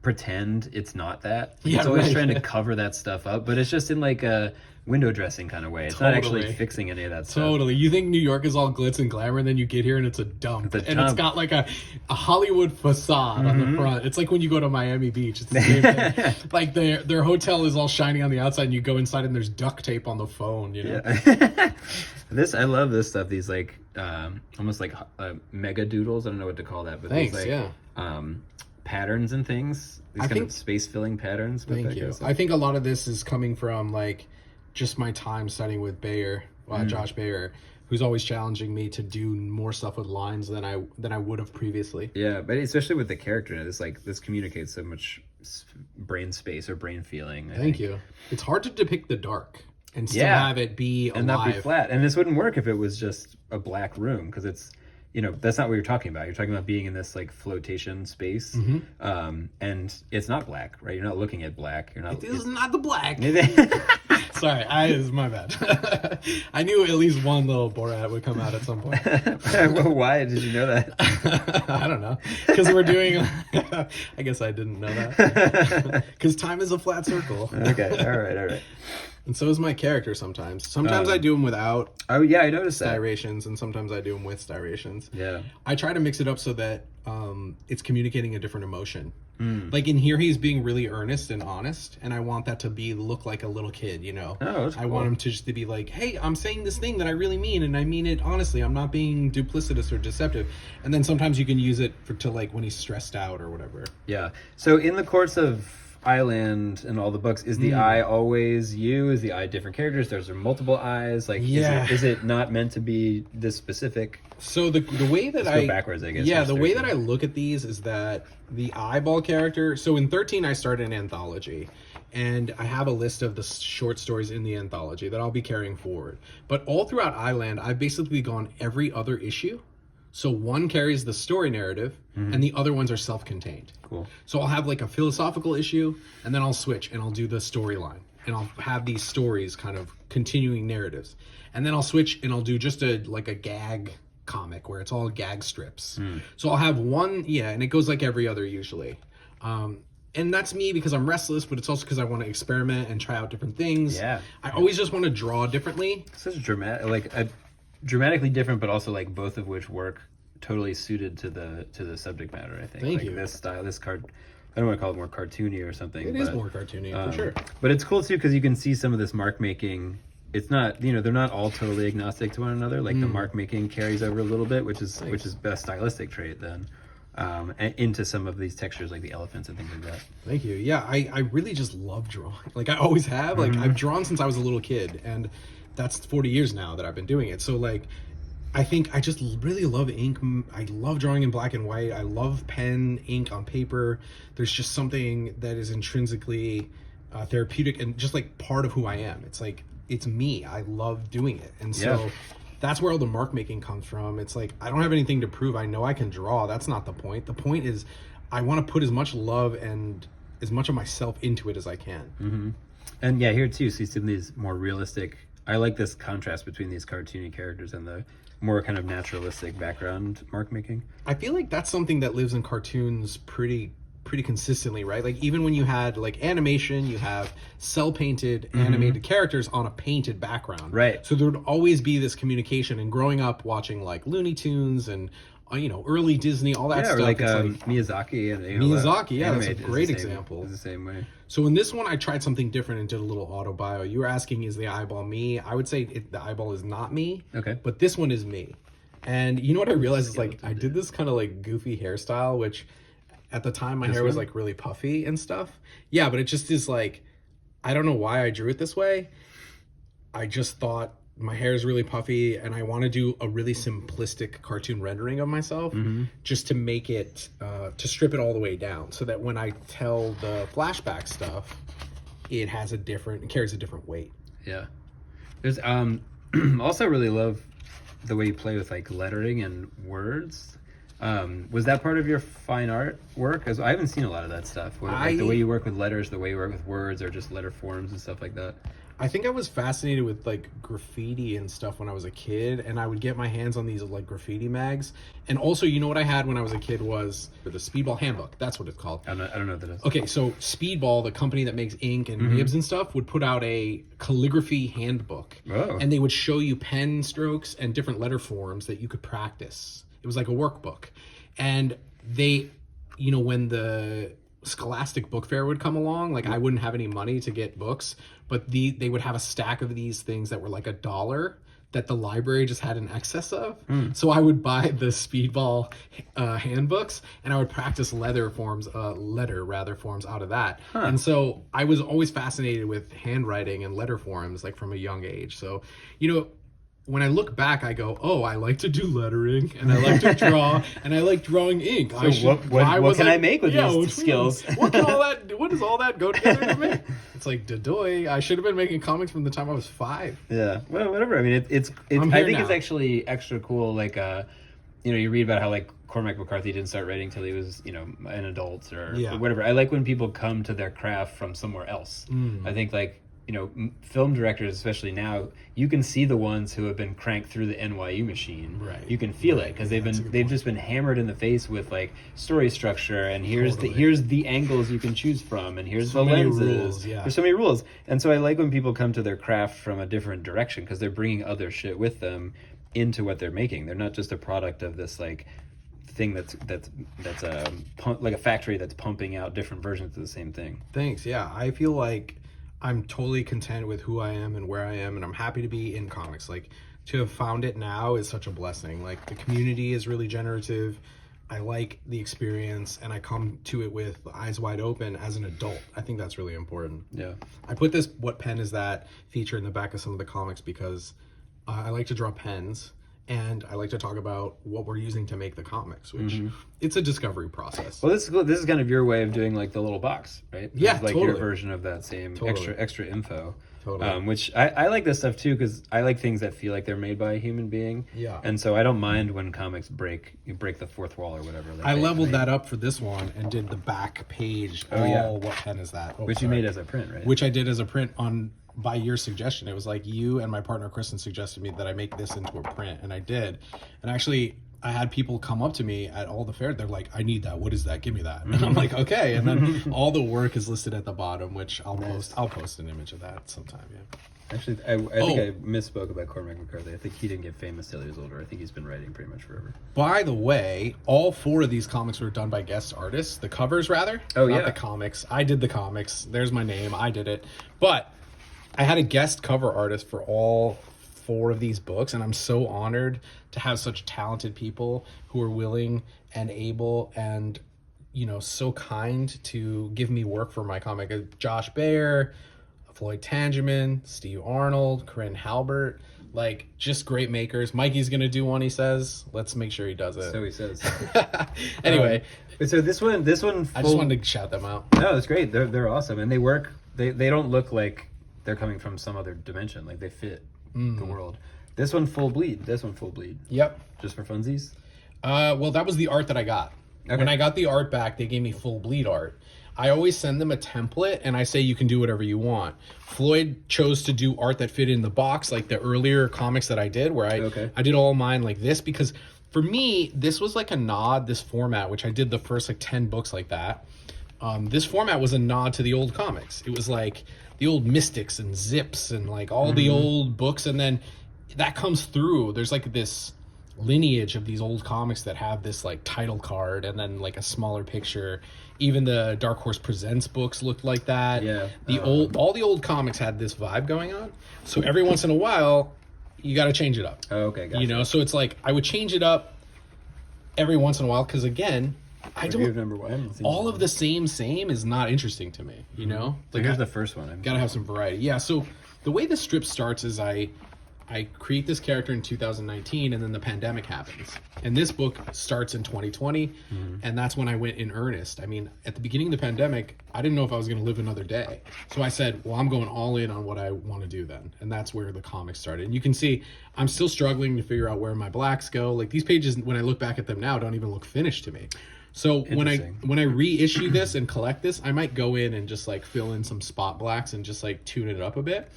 pretend it's not that. It's always trying to cover that stuff up, but it's just in like a window dressing kind of way. It's not actually fixing any of that stuff. Totally. You think New York is all glitz and glamour, and then you get here and it's a dump. It's got like a Hollywood facade on the front. It's like when you go to Miami Beach. It's the same thing. Like their hotel is all shiny on the outside, and you go inside and there's duct tape on the phone, you know? Yeah. I love this stuff. These like almost like mega doodles. I don't know what to call that, but Thanks, these like patterns and things. These kind of space filling patterns. Thank you. I think a lot of this is coming from like just my time studying with Bayer, Josh Bayer, who's always challenging me to do more stuff with lines than I would have previously. Yeah, but especially with the character, this communicates so much brain space or brain feeling. Thank you. It's hard to depict the dark and still have it be alive. And not be flat. And this wouldn't work if it was just a black room, because it's, you know, that's not what you're talking about. You're talking about being in this like flotation space, and it's not black, right? You're not looking at black. You're not. It is not the black. Sorry, this is my bad. I knew at least one little Borat would come out at some point. Well, why did you know that? I don't know. Because we're doing... I guess I didn't know that. Because time is a flat circle. Okay, all right. And so is my character sometimes. Sometimes I do them without I noticed styrations, and sometimes I do them with styrations. Yeah. I try to mix it up so that it's communicating a different emotion. Like in here, he's being really earnest and honest, and I want that to look like a little kid, you know? Oh, that's cool. I want him to just be like, hey, I'm saying this thing that I really mean, and I mean it honestly. I'm not being duplicitous or deceptive. And then sometimes you can use it to like when he's stressed out or whatever. Yeah. So in the course of Island and all the books, is the eye always you? Is the eye different characters? There's multiple eyes. Like, is it not meant to be this specific? So the way that go backwards, I guess. Yeah, the way that I look at these is that the eyeball character. So in 13, I started an anthology, and I have a list of the short stories in the anthology that I'll be carrying forward. But all throughout Island, I've basically gone every other issue. So one carries the story narrative, and the other ones are self-contained. Cool. So I'll have like a philosophical issue, and then I'll switch and I'll do the storyline, and I'll have these stories kind of continuing narratives, and then I'll switch and I'll do just a gag comic where it's all gag strips. So I'll have one, and it goes like every other usually. And that's me because I'm restless, but it's also because I want to experiment and try out different things. Yeah. I always just want to draw differently. Such a dramatically different, but also like both of which work totally suited to the subject matter. I think. Thank you. This style, this card, I don't want to call it more cartoony or something. It is more cartoony for sure. But it's cool too because you can see some of this mark making it's not, you know, they're not all totally agnostic to one another. Like the mark making carries over a little bit, which is a stylistic trait then, and into some of these textures like the elephants and things like that. Thank you. Yeah, I really just love drawing. Like I always have. Like I've drawn since I was a little kid, and that's 40 years now that I've been doing it. So like, I think I just really love ink. I love drawing in black and white. I love pen, ink on paper. There's just something that is intrinsically therapeutic and just like part of who I am. It's like, it's me. I love doing it. And so that's where all the mark making comes from. It's like, I don't have anything to prove. I know I can draw. That's not the point. The point is I want to put as much love and as much of myself into it as I can. And yeah, here too, see some of these more realistic, I like this contrast between these cartoony characters and the more kind of naturalistic background mark making. I feel like that's something that lives in cartoons pretty consistently, right? Like even when you had like animation, you have cell painted animated characters on a painted background, right? So there would always be this communication. And growing up watching like Looney Tunes and you know, early Disney, all that stuff. Or like, Miyazaki and Miyazaki, yeah, that's a great example. It's the same way. So in this one, I tried something different and did a little auto bio. You were asking, is the eyeball me? I would say the eyeball is not me. Okay. But this one is me. And you know what I realized is like I did this kind of like goofy hairstyle, which at the time my hair was like really puffy and stuff. Yeah, but it just is like, I don't know why I drew it this way. I just thought my hair is really puffy and I want to do a really simplistic cartoon rendering of myself just to make it, to strip it all the way down so that when I tell the flashback stuff, it carries a different weight. Yeah. There's, also really love the way you play with like lettering and words. Was that part of your fine art work? Because I haven't seen a lot of that stuff. Like the way you work with letters, the way you work with words, or just letter forms and stuff like that. I think I was fascinated with like graffiti and stuff when I was a kid, and I would get my hands on these like graffiti mags. And also, you know what I had when I was a kid was the Speedball Handbook. That's what it's called. I don't know what that is. Okay, so Speedball, the company that makes ink and nibs and stuff, would put out a calligraphy handbook. Oh. And they would show you pen strokes and different letter forms that you could practice. It was like a workbook. And they, you know, when the Scholastic Book Fair would come along, like I wouldn't have any money to get books, but they would have a stack of these things that were like $1 that the library just had an excess of. So I would buy the Speedball handbooks and I would practice letter forms out of that. And so I was always fascinated with handwriting and letter forms like from a young age. So, you know, when I look back, I go, oh, I like to do lettering, and I like to draw, and I like drawing ink. So what can I make with these skills? What does all that go together to make? It's like, dadoy, I should have been making comics from the time I was 5. Yeah, well, whatever. I mean, it's I think it's actually extra cool. Like, you know, you read about how like Cormac McCarthy didn't start writing till he was, you know, an adult or whatever. I like when people come to their craft from somewhere else. I think like, you know, film directors, especially now, you can see the ones who have been cranked through the NYU machine. Right. You can feel it because they've just been hammered in the face with like story structure and here's the angles you can choose from and here's the lenses. Rules, There's so many rules, and so I like when people come to their craft from a different direction because they're bringing other shit with them into what they're making. They're not just a product of this like thing that's like a factory that's pumping out different versions of the same thing. Thanks. Yeah, I feel like I'm totally content with who I am and where I am, and I'm happy to be in comics. Like, to have found it now is such a blessing. Like, the community is really generative. I like the experience, and I come to it with eyes wide open as an adult. I think that's really important. Yeah. I put this "What Pen Is That" feature in the back of some of the comics because I like to draw pens, and I like to talk about what we're using to make the comics, which it's a discovery process. Well, this is kind of your way of doing like the little box, right? Yeah, like totally. Your version of that same extra info. Totally. Which I like this stuff too because I like things that feel like they're made by a human being. Yeah. And so I don't mind when comics break the fourth wall or whatever. Like I leveled that up for this one and did the back page. What pen is that? Which you made as a print, right? Which I did as a print by your suggestion. It was like you and my partner Kristen suggested me that I make this into a print, and I did. And actually, I had people come up to me at all the fairs. They're like, "I need that. What is that? Give me that." And I'm like, "Okay." And then all the work is listed at the bottom, which I'll post. I'll post an image of that sometime. Yeah. Actually, I think I misspoke about Cormac McCarthy. I think he didn't get famous till he was older. I think he's been writing pretty much forever. By the way, all 4 of these comics were done by guest artists. The covers, rather. Oh, not yeah. the comics. I did the comics. There's my name. I did it. But I had a guest cover artist for all 4 of these books, and I'm so honored to have such talented people who are willing and able and, you know, so kind to give me work for my comic. Josh Baer, Floyd Tangeman, Steve Arnold, Corinne Halbert, like just great makers. Mikey's gonna do one, he says. Let's make sure he does it. So he says. Anyway, so this one, I just wanted to shout them out. No, it's great. They're awesome, and they work. They don't look like they're coming from some other dimension. Like they fit the world. This one full bleed. This one full bleed. Yep. Just for funsies. Well, that was the art that I got. Okay. When I got the art back, they gave me full bleed art. I always send them a template and I say you can do whatever you want. Floyd chose to do art that fit in the box, like the earlier comics that I did, where I did all mine like this, because for me, this was like a nod, this format, which I did the first like 10 books like that. This format was a nod to the old comics. It was like the old Mystics and Zips and like all the old books, and then that comes through. There's like this lineage of these old comics that have this like title card and then like a smaller picture. Even the Dark Horse Presents books looked like that. Yeah. All the old comics had this vibe going on. So every once in a while, you got to change it up. Oh, okay, gotcha. You know, so it's like I would change it up every once in a while because again, I don't. Number 1. All of the same is not interesting to me. You know, So here's the first one. Gotta have some variety. Yeah. So the way the strip starts is I create this character in 2019, and then the pandemic happens. And this book starts in 2020, and that's when I went in earnest. I mean, at the beginning of the pandemic, I didn't know if I was going to live another day. So I said, well, I'm going all in on what I want to do then. And that's where the comic started. And you can see I'm still struggling to figure out where my blacks go. Like these pages, when I look back at them now, don't even look finished to me. So when I reissue this and collect this, I might go in and just like fill in some spot blacks and just like tune it up a bit.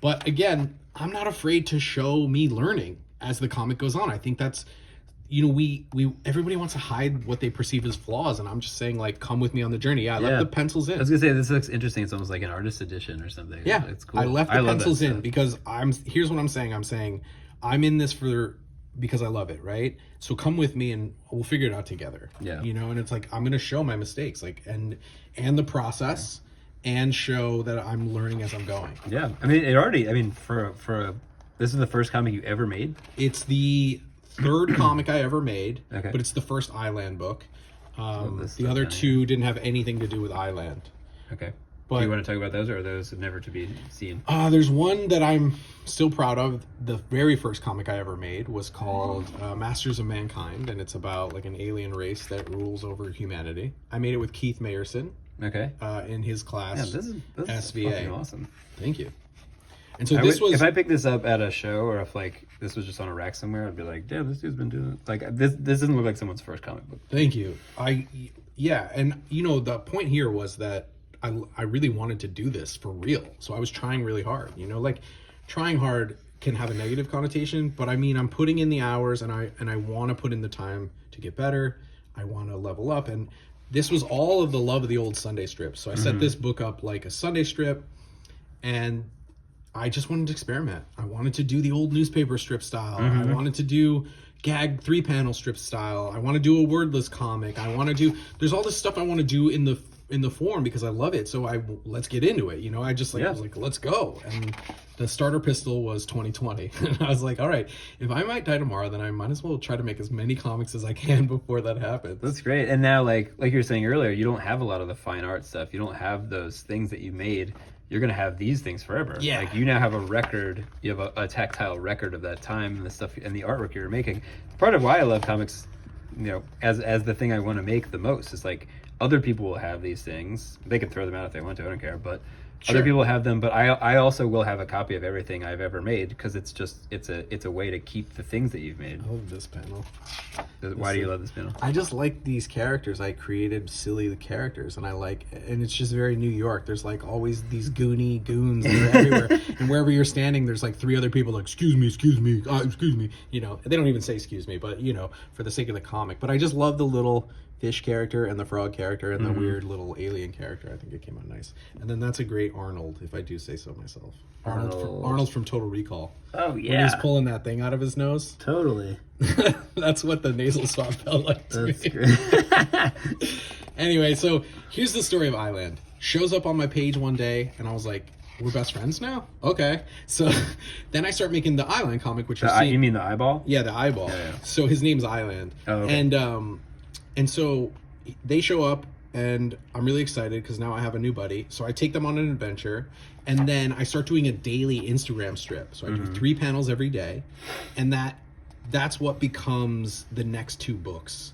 But again, I'm not afraid to show me learning as the comic goes on. I think that's, you know, we everybody wants to hide what they perceive as flaws, and I'm just saying, like, come with me on the journey. Yeah, I left the pencils in. I was gonna say, this looks interesting. It's almost like an artist edition or something. Yeah, it's cool. I left the pencils in because here's what I'm saying I'm in this because I love it, right? So come with me and we'll figure it out together. Yeah, you know, and it's like I'm gonna show my mistakes, like and the process. And show that I'm learning as I'm going. Yeah, I mean, this is the first comic you ever made? It's the 3rd comic I ever made, but it's the first Island book. The other 2 didn't have anything to do with Island. Okay. But do you want to talk about those, or are those never to be seen? There's one that I'm still proud of. The very first comic I ever made was called Masters of Mankind, and it's about like an alien race that rules over humanity. I made it with Keith Mayerson. Okay. In his class, this is SVA. Fucking awesome. Thank you. And so if I picked this up at a show, or if like this was just on a rack somewhere, I'd be like, "Damn, this dude's been doing it." Like this doesn't look like someone's first comic book. Thank you. And you know the point here was that I really wanted to do this for real, so I was trying really hard. You know, like trying hard can have a negative connotation, but I mean I'm putting in the hours, and I want to put in the time to get better. I want to level up, and this was all of the love of the old Sunday strips. So I set this book up like a Sunday strip, and I just wanted to experiment. I wanted to do the old newspaper strip style. I wanted to do gag 3-panel strip style. I want to do a wordless comic. There's all this stuff I want to do in the form because I love it. So let's get into it. You know, I was like, let's go. And the starter pistol was 2020. And I was like, all right, if I might die tomorrow, then I might as well try to make as many comics as I can before that happens. That's great. And now, like you were saying earlier, you don't have a lot of the fine art stuff. You don't have those things that you made. You're going to have these things forever. Yeah. Like you now have a record, you have a tactile record of that time and the stuff and the artwork you're making. Part of why I love comics, you know, as the thing I want to make the most is like other people will have these things. They can throw them out if they want to, I don't care, but other people have them, but I also will have a copy of everything I've ever made because it's a way to keep the things that you've made. I love this panel. Why do you love this panel? I just like these characters. I created silly characters, and it's just very New York. There's like always these goons that are everywhere, and wherever you're standing, there's like 3 other people like, excuse me, excuse me. You know, they don't even say excuse me, but you know, for the sake of the comic. But I just love the little fish character and the frog character and the weird little alien character. I think it came out nice. And then that's a great Arnold, if I do say so myself. Arnold's from Total Recall. Oh yeah, when he's pulling that thing out of his nose. Totally. That's what the nasal swab felt like to That's me. Great. Anyway, so here's the story of Island. Shows up on my page one day, and I was like, we're best friends now. Okay, so then I start making the Island comic, which You mean the eyeball? Yeah, the eyeball. Yeah. So his name's Island. Oh, okay. And so they show up, and I'm really excited because now I have a new buddy. So I take them on an adventure, and then I start doing a daily Instagram strip. So I do 3 panels every day, and that's what becomes the next 2 books.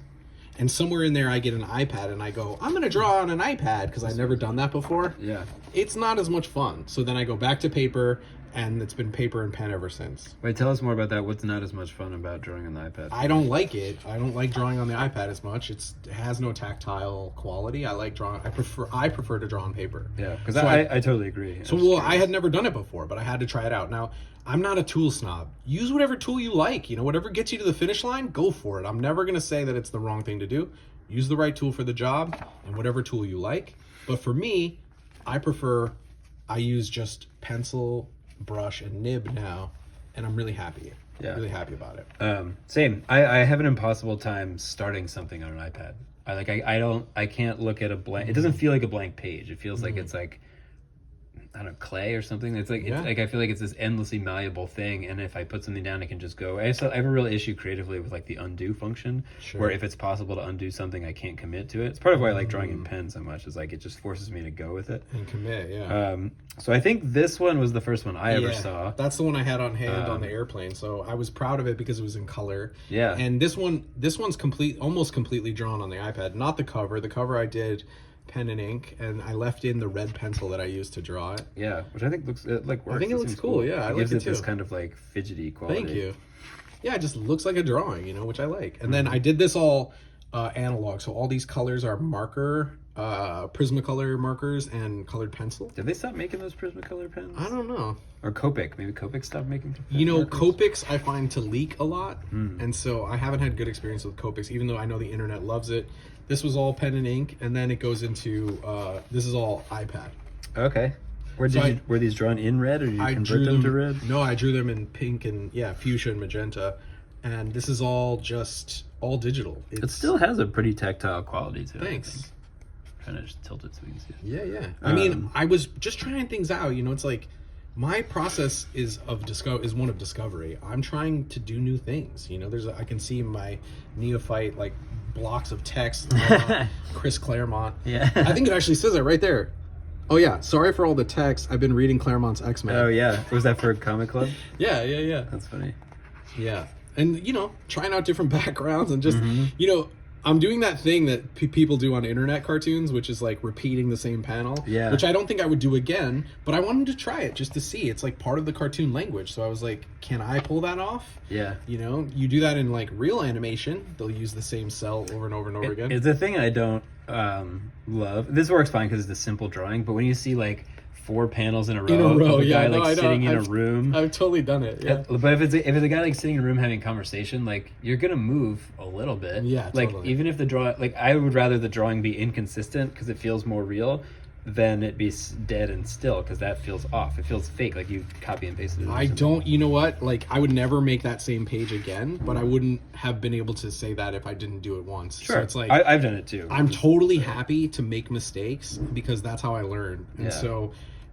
And somewhere in there, I get an iPad, and I go, I'm going to draw on an iPad because I've never done that before. Yeah. It's not as much fun. So then I go back to paper, and it's been paper and pen ever since. Wait, tell us more about that. What's not as much fun about drawing on the iPad? I don't like it. I don't like drawing on the iPad as much. It has no tactile quality. I like drawing. I prefer to draw on paper. Yeah, because So I totally agree. I had never done it before, but I had to try it out. Now, I'm not a tool snob. Use whatever tool you like. You know, whatever gets you to the finish line, go for it. I'm never going to say that it's the wrong thing to do. Use the right tool for the job and whatever tool you like. But for me, I use just pencil, brush, and nib now, and I'm really happy. Yeah. Really happy about it. Same. I have an impossible time starting something on an iPad. I can't look at a blank. It doesn't feel like a blank page. It feels like it's like, I don't know, clay or something. It's like I feel like it's this endlessly malleable thing, and if I put something down, it can just go. I have a real issue creatively with like the undo function, where if it's possible to undo something, I can't commit to it. It's part of why I like drawing in pen so much. Is like it just forces me to go with it and commit. Yeah. So I think this one was the first one I ever saw. That's the one I had on hand on the airplane, so I was proud of it because it was in color. Yeah. And this one's almost completely drawn on the iPad. Not the cover. The cover I did pen and ink, and I left in the red pencil that I used to draw it. Yeah, which I think works. I think it looks cool. Yeah, it gives it this kind of like fidgety quality. Thank you. Yeah, it just looks like a drawing, which I like. And then I did this all analog, so all these colors are marker, Prismacolor markers, and colored pencil. Did they stop making those Prismacolor pens? I don't know. Or Copic. Maybe Copic stopped making markers? Copics I find to leak a lot, and so I haven't had good experience with Copics, even though I know the internet loves it. This was all pen and ink, and then it goes into, this is all iPad. Okay. Were these drawn in red, or did you convert them to red? No, I drew them in pink and, fuchsia and magenta, and this is all digital. It still has a pretty tactile quality to it. Thanks. Trying to just tilt it so we can see Yeah, it. yeah. I mean, I was just trying things out. It's like my process is one of discovery. I'm trying to do new things. I can see my neophyte like blocks of text. Chris Claremont. Yeah. I think it actually says it right there. Oh yeah. Sorry for all the text. I've been reading Claremont's X-Men. Oh yeah. Was that for a comic club? Yeah. That's funny. Yeah. And trying out different backgrounds and just I'm doing that thing that people do on internet cartoons, which is like repeating the same panel. Yeah. Which I don't think I would do again, but I wanted to try it just to see. It's like part of the cartoon language. So I was like, can I pull that off? Yeah. You do that in like real animation. They'll use the same cell over and over and over again. It's a thing I don't love. This works fine because it's a simple drawing, but when you see like 4 panels in a row of a guy sitting in a room. I've totally done it. Yeah. But if it's a guy like sitting in a room having a conversation, like you're gonna move a little bit. Yeah, like totally. even if the drawing, like I would rather the drawing be inconsistent because it feels more real than it be dead and still because that feels off. It feels fake, like you copy and pasted it. I don't. You know what? Like I would never make that same page again, but I wouldn't have been able to say that if I didn't do it once. Sure, so it's like I've done it too. I'm totally happy to make mistakes because that's how I learn. And so.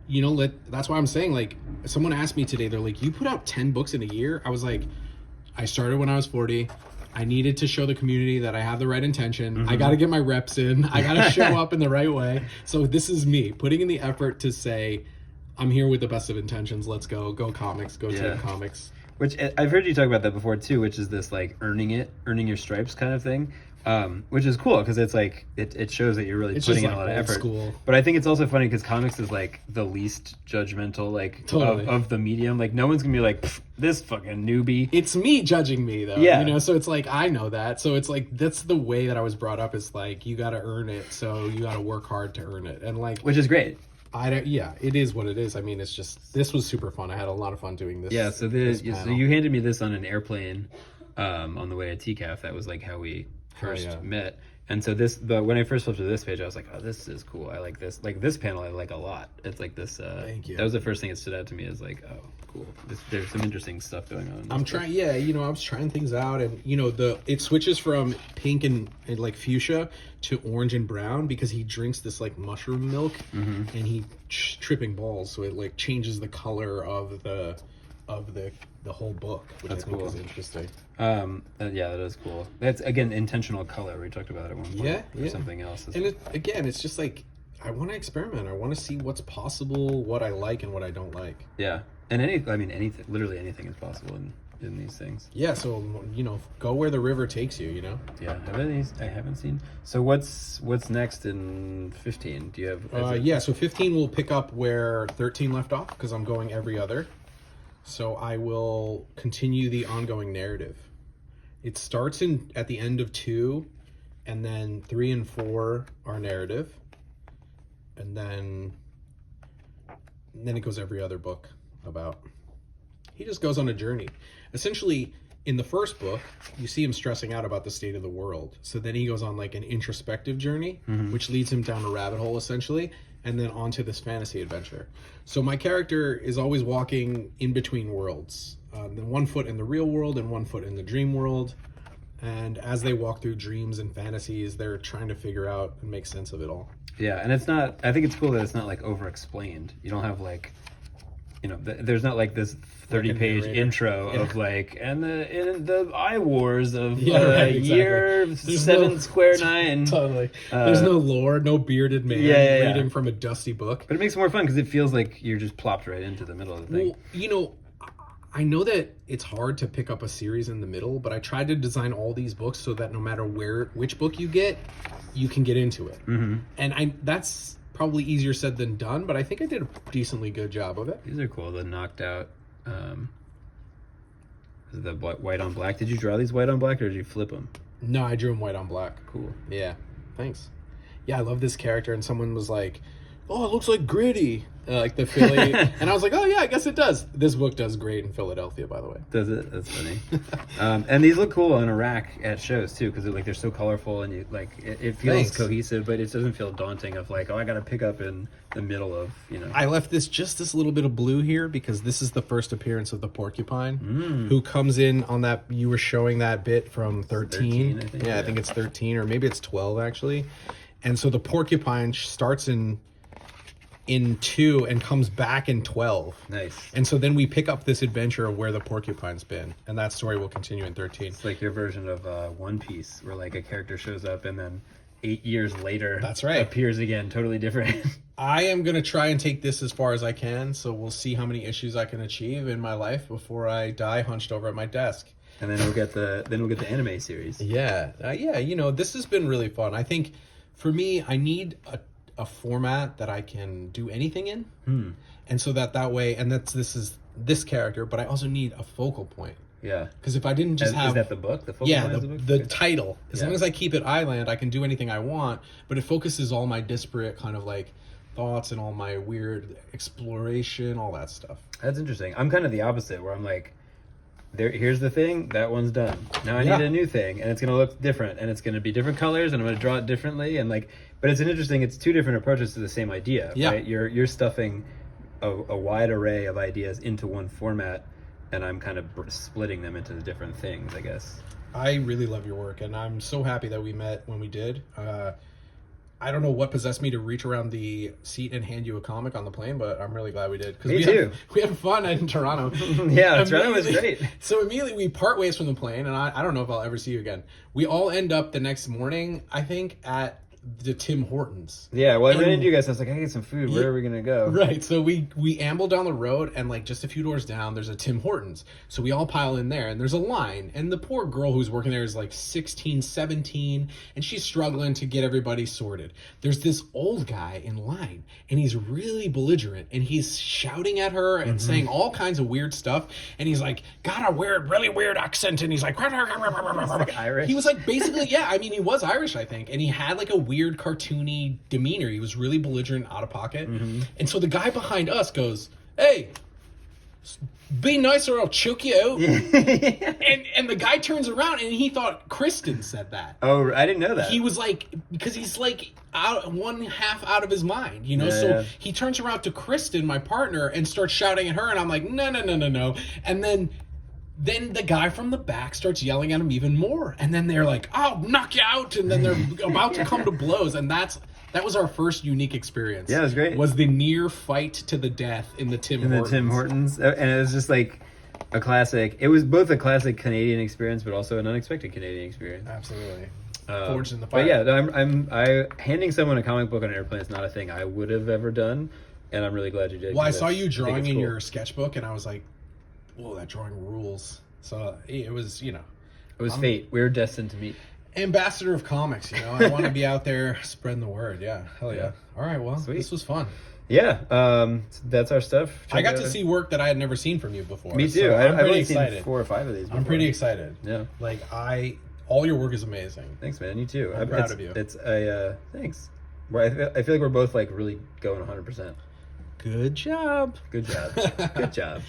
That's why I'm saying, like, someone asked me today, they're like, you put out 10 books in a year? I was like, I started when I was 40. I needed to show the community that I have the right intention. I got to get my reps in. I got to show up in the right way. So this is me putting in the effort to say, I'm here with the best of intentions. Let's go comics, go Team Comics. Which I've heard you talk about that before too, which is this like earning your stripes kind of thing. Which is cool because it's like it shows that you're really putting in a lot of effort. School. But I think it's also funny because comics is like the least judgmental of the medium. Like no one's gonna be like this fucking newbie. It's me judging me though. Yeah. So it's like I know that. So it's like that's the way that I was brought up. Is like you got to earn it. So you got to work hard to earn it. And like which is great. It is what it is. I mean, it's just this was super fun. I had a lot of fun doing this. Yeah. So you handed me this on an airplane on the way to TCAF. That was like how we first met. And so when I first flipped to this page, I was like, oh, this is cool. I like this. Like this panel I like a lot. It's like this Thank you. That was the first thing that stood out to me is like, oh, cool. There's some interesting stuff going on. I'm trying, yeah, I was trying things out, and it switches from pink and like fuchsia to orange and brown because he drinks this like mushroom milk, and he tripping balls, so it like changes the color of the whole book, which That's I think cool. is interesting. Yeah, that is cool. That's again intentional color. We talked about it one point or something else. And it's just like I want to experiment. I want to see what's possible, what I like and what I don't like. Yeah, and anything, literally anything is possible in these things. Yeah, so go where the river takes you. Yeah, I haven't seen. So what's next in 15? Do you have? So 15 will pick up where 13 left off because I'm going every other. So I will continue the ongoing narrative. It starts at the end of 2, and then 3 and 4 are narrative, and then it goes every other book about. He just goes on a journey. Essentially, in the first book, you see him stressing out about the state of the world. So then he goes on like an introspective journey, which leads him down a rabbit hole, essentially, and then onto this fantasy adventure. So my character is always walking in between worlds. Then 1 foot in the real world and 1 foot in the dream world. And as they walk through dreams and fantasies, they're trying to figure out and make sense of it all. Yeah, and I think it's cool that it's not like over-explained. You don't have like, there's not like this 30-page intro of like, and the eye wars of year 7 square 9. Totally. There's no lore, no bearded man reading from a dusty book. But it makes it more fun because it feels like you're just plopped right into the middle of the thing. Well, I know that it's hard to pick up a series in the middle, but I tried to design all these books so that no matter which book you get, you can get into it. And that's probably easier said than done, but I think I did a decently good job of it. These are cool. The knocked out, the white on black. Did you draw these white on black or did you flip them? No, I drew them white on black. Cool. Yeah, thanks. Yeah, I love this character, and someone was like, "Oh, it looks like Gritty," like the Philly, and I was like, "Oh yeah, I guess it does." This book does great in Philadelphia, by the way. Does it? That's funny. And these look cool on a rack at shows too, because they're so colorful and it feels cohesive, but it doesn't feel daunting. Of like, oh, I got to pick up in the middle of I left this little bit of blue here because this is the first appearance of the porcupine, who comes in on that. You were showing that bit from 13. I think. Yeah, I think it's 13, or maybe it's 12 actually. And so the porcupine starts in 2 and comes back in 12. Nice. And so then we pick up this adventure of where the porcupine's been, and that story will continue in 13. It's like your version of One Piece, where like a character shows up and then 8 years later, that's right, appears again, totally different. I am gonna try and take this as far as I can, so we'll see how many issues I can achieve in my life before I die hunched over at my desk. And then we'll get the anime series. Yeah, this has been really fun. I think for me, I need a format that I can do anything in, and so that way, and this is this character, but I also need a focal point. Yeah, because if I didn't just have... Is that the book? The focal point of the book? The title. As long as I keep it Island, I can do anything I want, but it focuses all my disparate kind of like thoughts and all my weird exploration, all that stuff. That's interesting. I'm kind of the opposite, where I'm like, here's the thing, that one's done. Now I need a new thing, and it's going to look different, and it's going to be different colors, and I'm going to draw it differently, and like, but it's 2 different approaches to the same idea, right? You're stuffing a wide array of ideas into one format, and I'm kind of splitting them into different things, I guess. I really love your work, and I'm so happy that we met when we did. I don't know what possessed me to reach around the seat and hand you a comic on the plane, but I'm really glad we did. Me too. We had fun in Toronto. Yeah, Toronto was great. So immediately we part ways from the plane, and I don't know if I'll ever see you again. We all end up the next morning, I think, at the Tim Hortons. Yeah, well, I ran into you guys. I was like, I get some food. Where are we gonna go? Right. So we amble down the road, and like just a few doors down, there's a Tim Hortons. So we all pile in there, and there's a line. And the poor girl who's working there is like 16, 17, and she's struggling to get everybody sorted. There's this old guy in line, and he's really belligerent, and he's shouting at her and saying all kinds of weird stuff. And he's like, got a really weird accent, and he's like, Irish. He was like basically, he was Irish, I think, and he had like a weird cartoony demeanor. He was really belligerent, out of pocket. And so the guy behind us goes, "Hey, be nice or I'll choke you out. And the guy turns around and he thought Kristen said that. Oh, I didn't know that. He was like, because he's like one half out of his mind, you know? So he turns around to Kristen, my partner, and starts shouting at her. And I'm like, no. And then the guy from the back starts yelling at him even more. And then they're like, I'll knock you out. And then they're about to come to blows. And that was our first unique experience. Yeah, it was great. Was the near fight to the death in the Tim Hortons. And it was just like a classic. It was both a classic Canadian experience, but also an unexpected Canadian experience. Absolutely. Forged in the fire. But yeah, handing someone a comic book on an airplane is not a thing I would have ever done, and I'm really glad you did. Well, I saw you drawing in your sketchbook, and I was like, whoa, that drawing rules. So it was, you know. It was fate. We were destined to meet. Ambassador of comics, you know. I want to be out there spreading the word. Yeah, hell yeah. All right, well, Sweet. This was fun. Yeah, that's our stuff. I got to see work that I had never seen from you before. Me too. So I've pretty only excited. seen 4 or 5 of these before. I'm pretty excited. Yeah. Like, all your work is amazing. Thanks, man. You too. I'm proud of you. Thanks. I feel like we're both like really going 100%. Good job. Good job. Good job.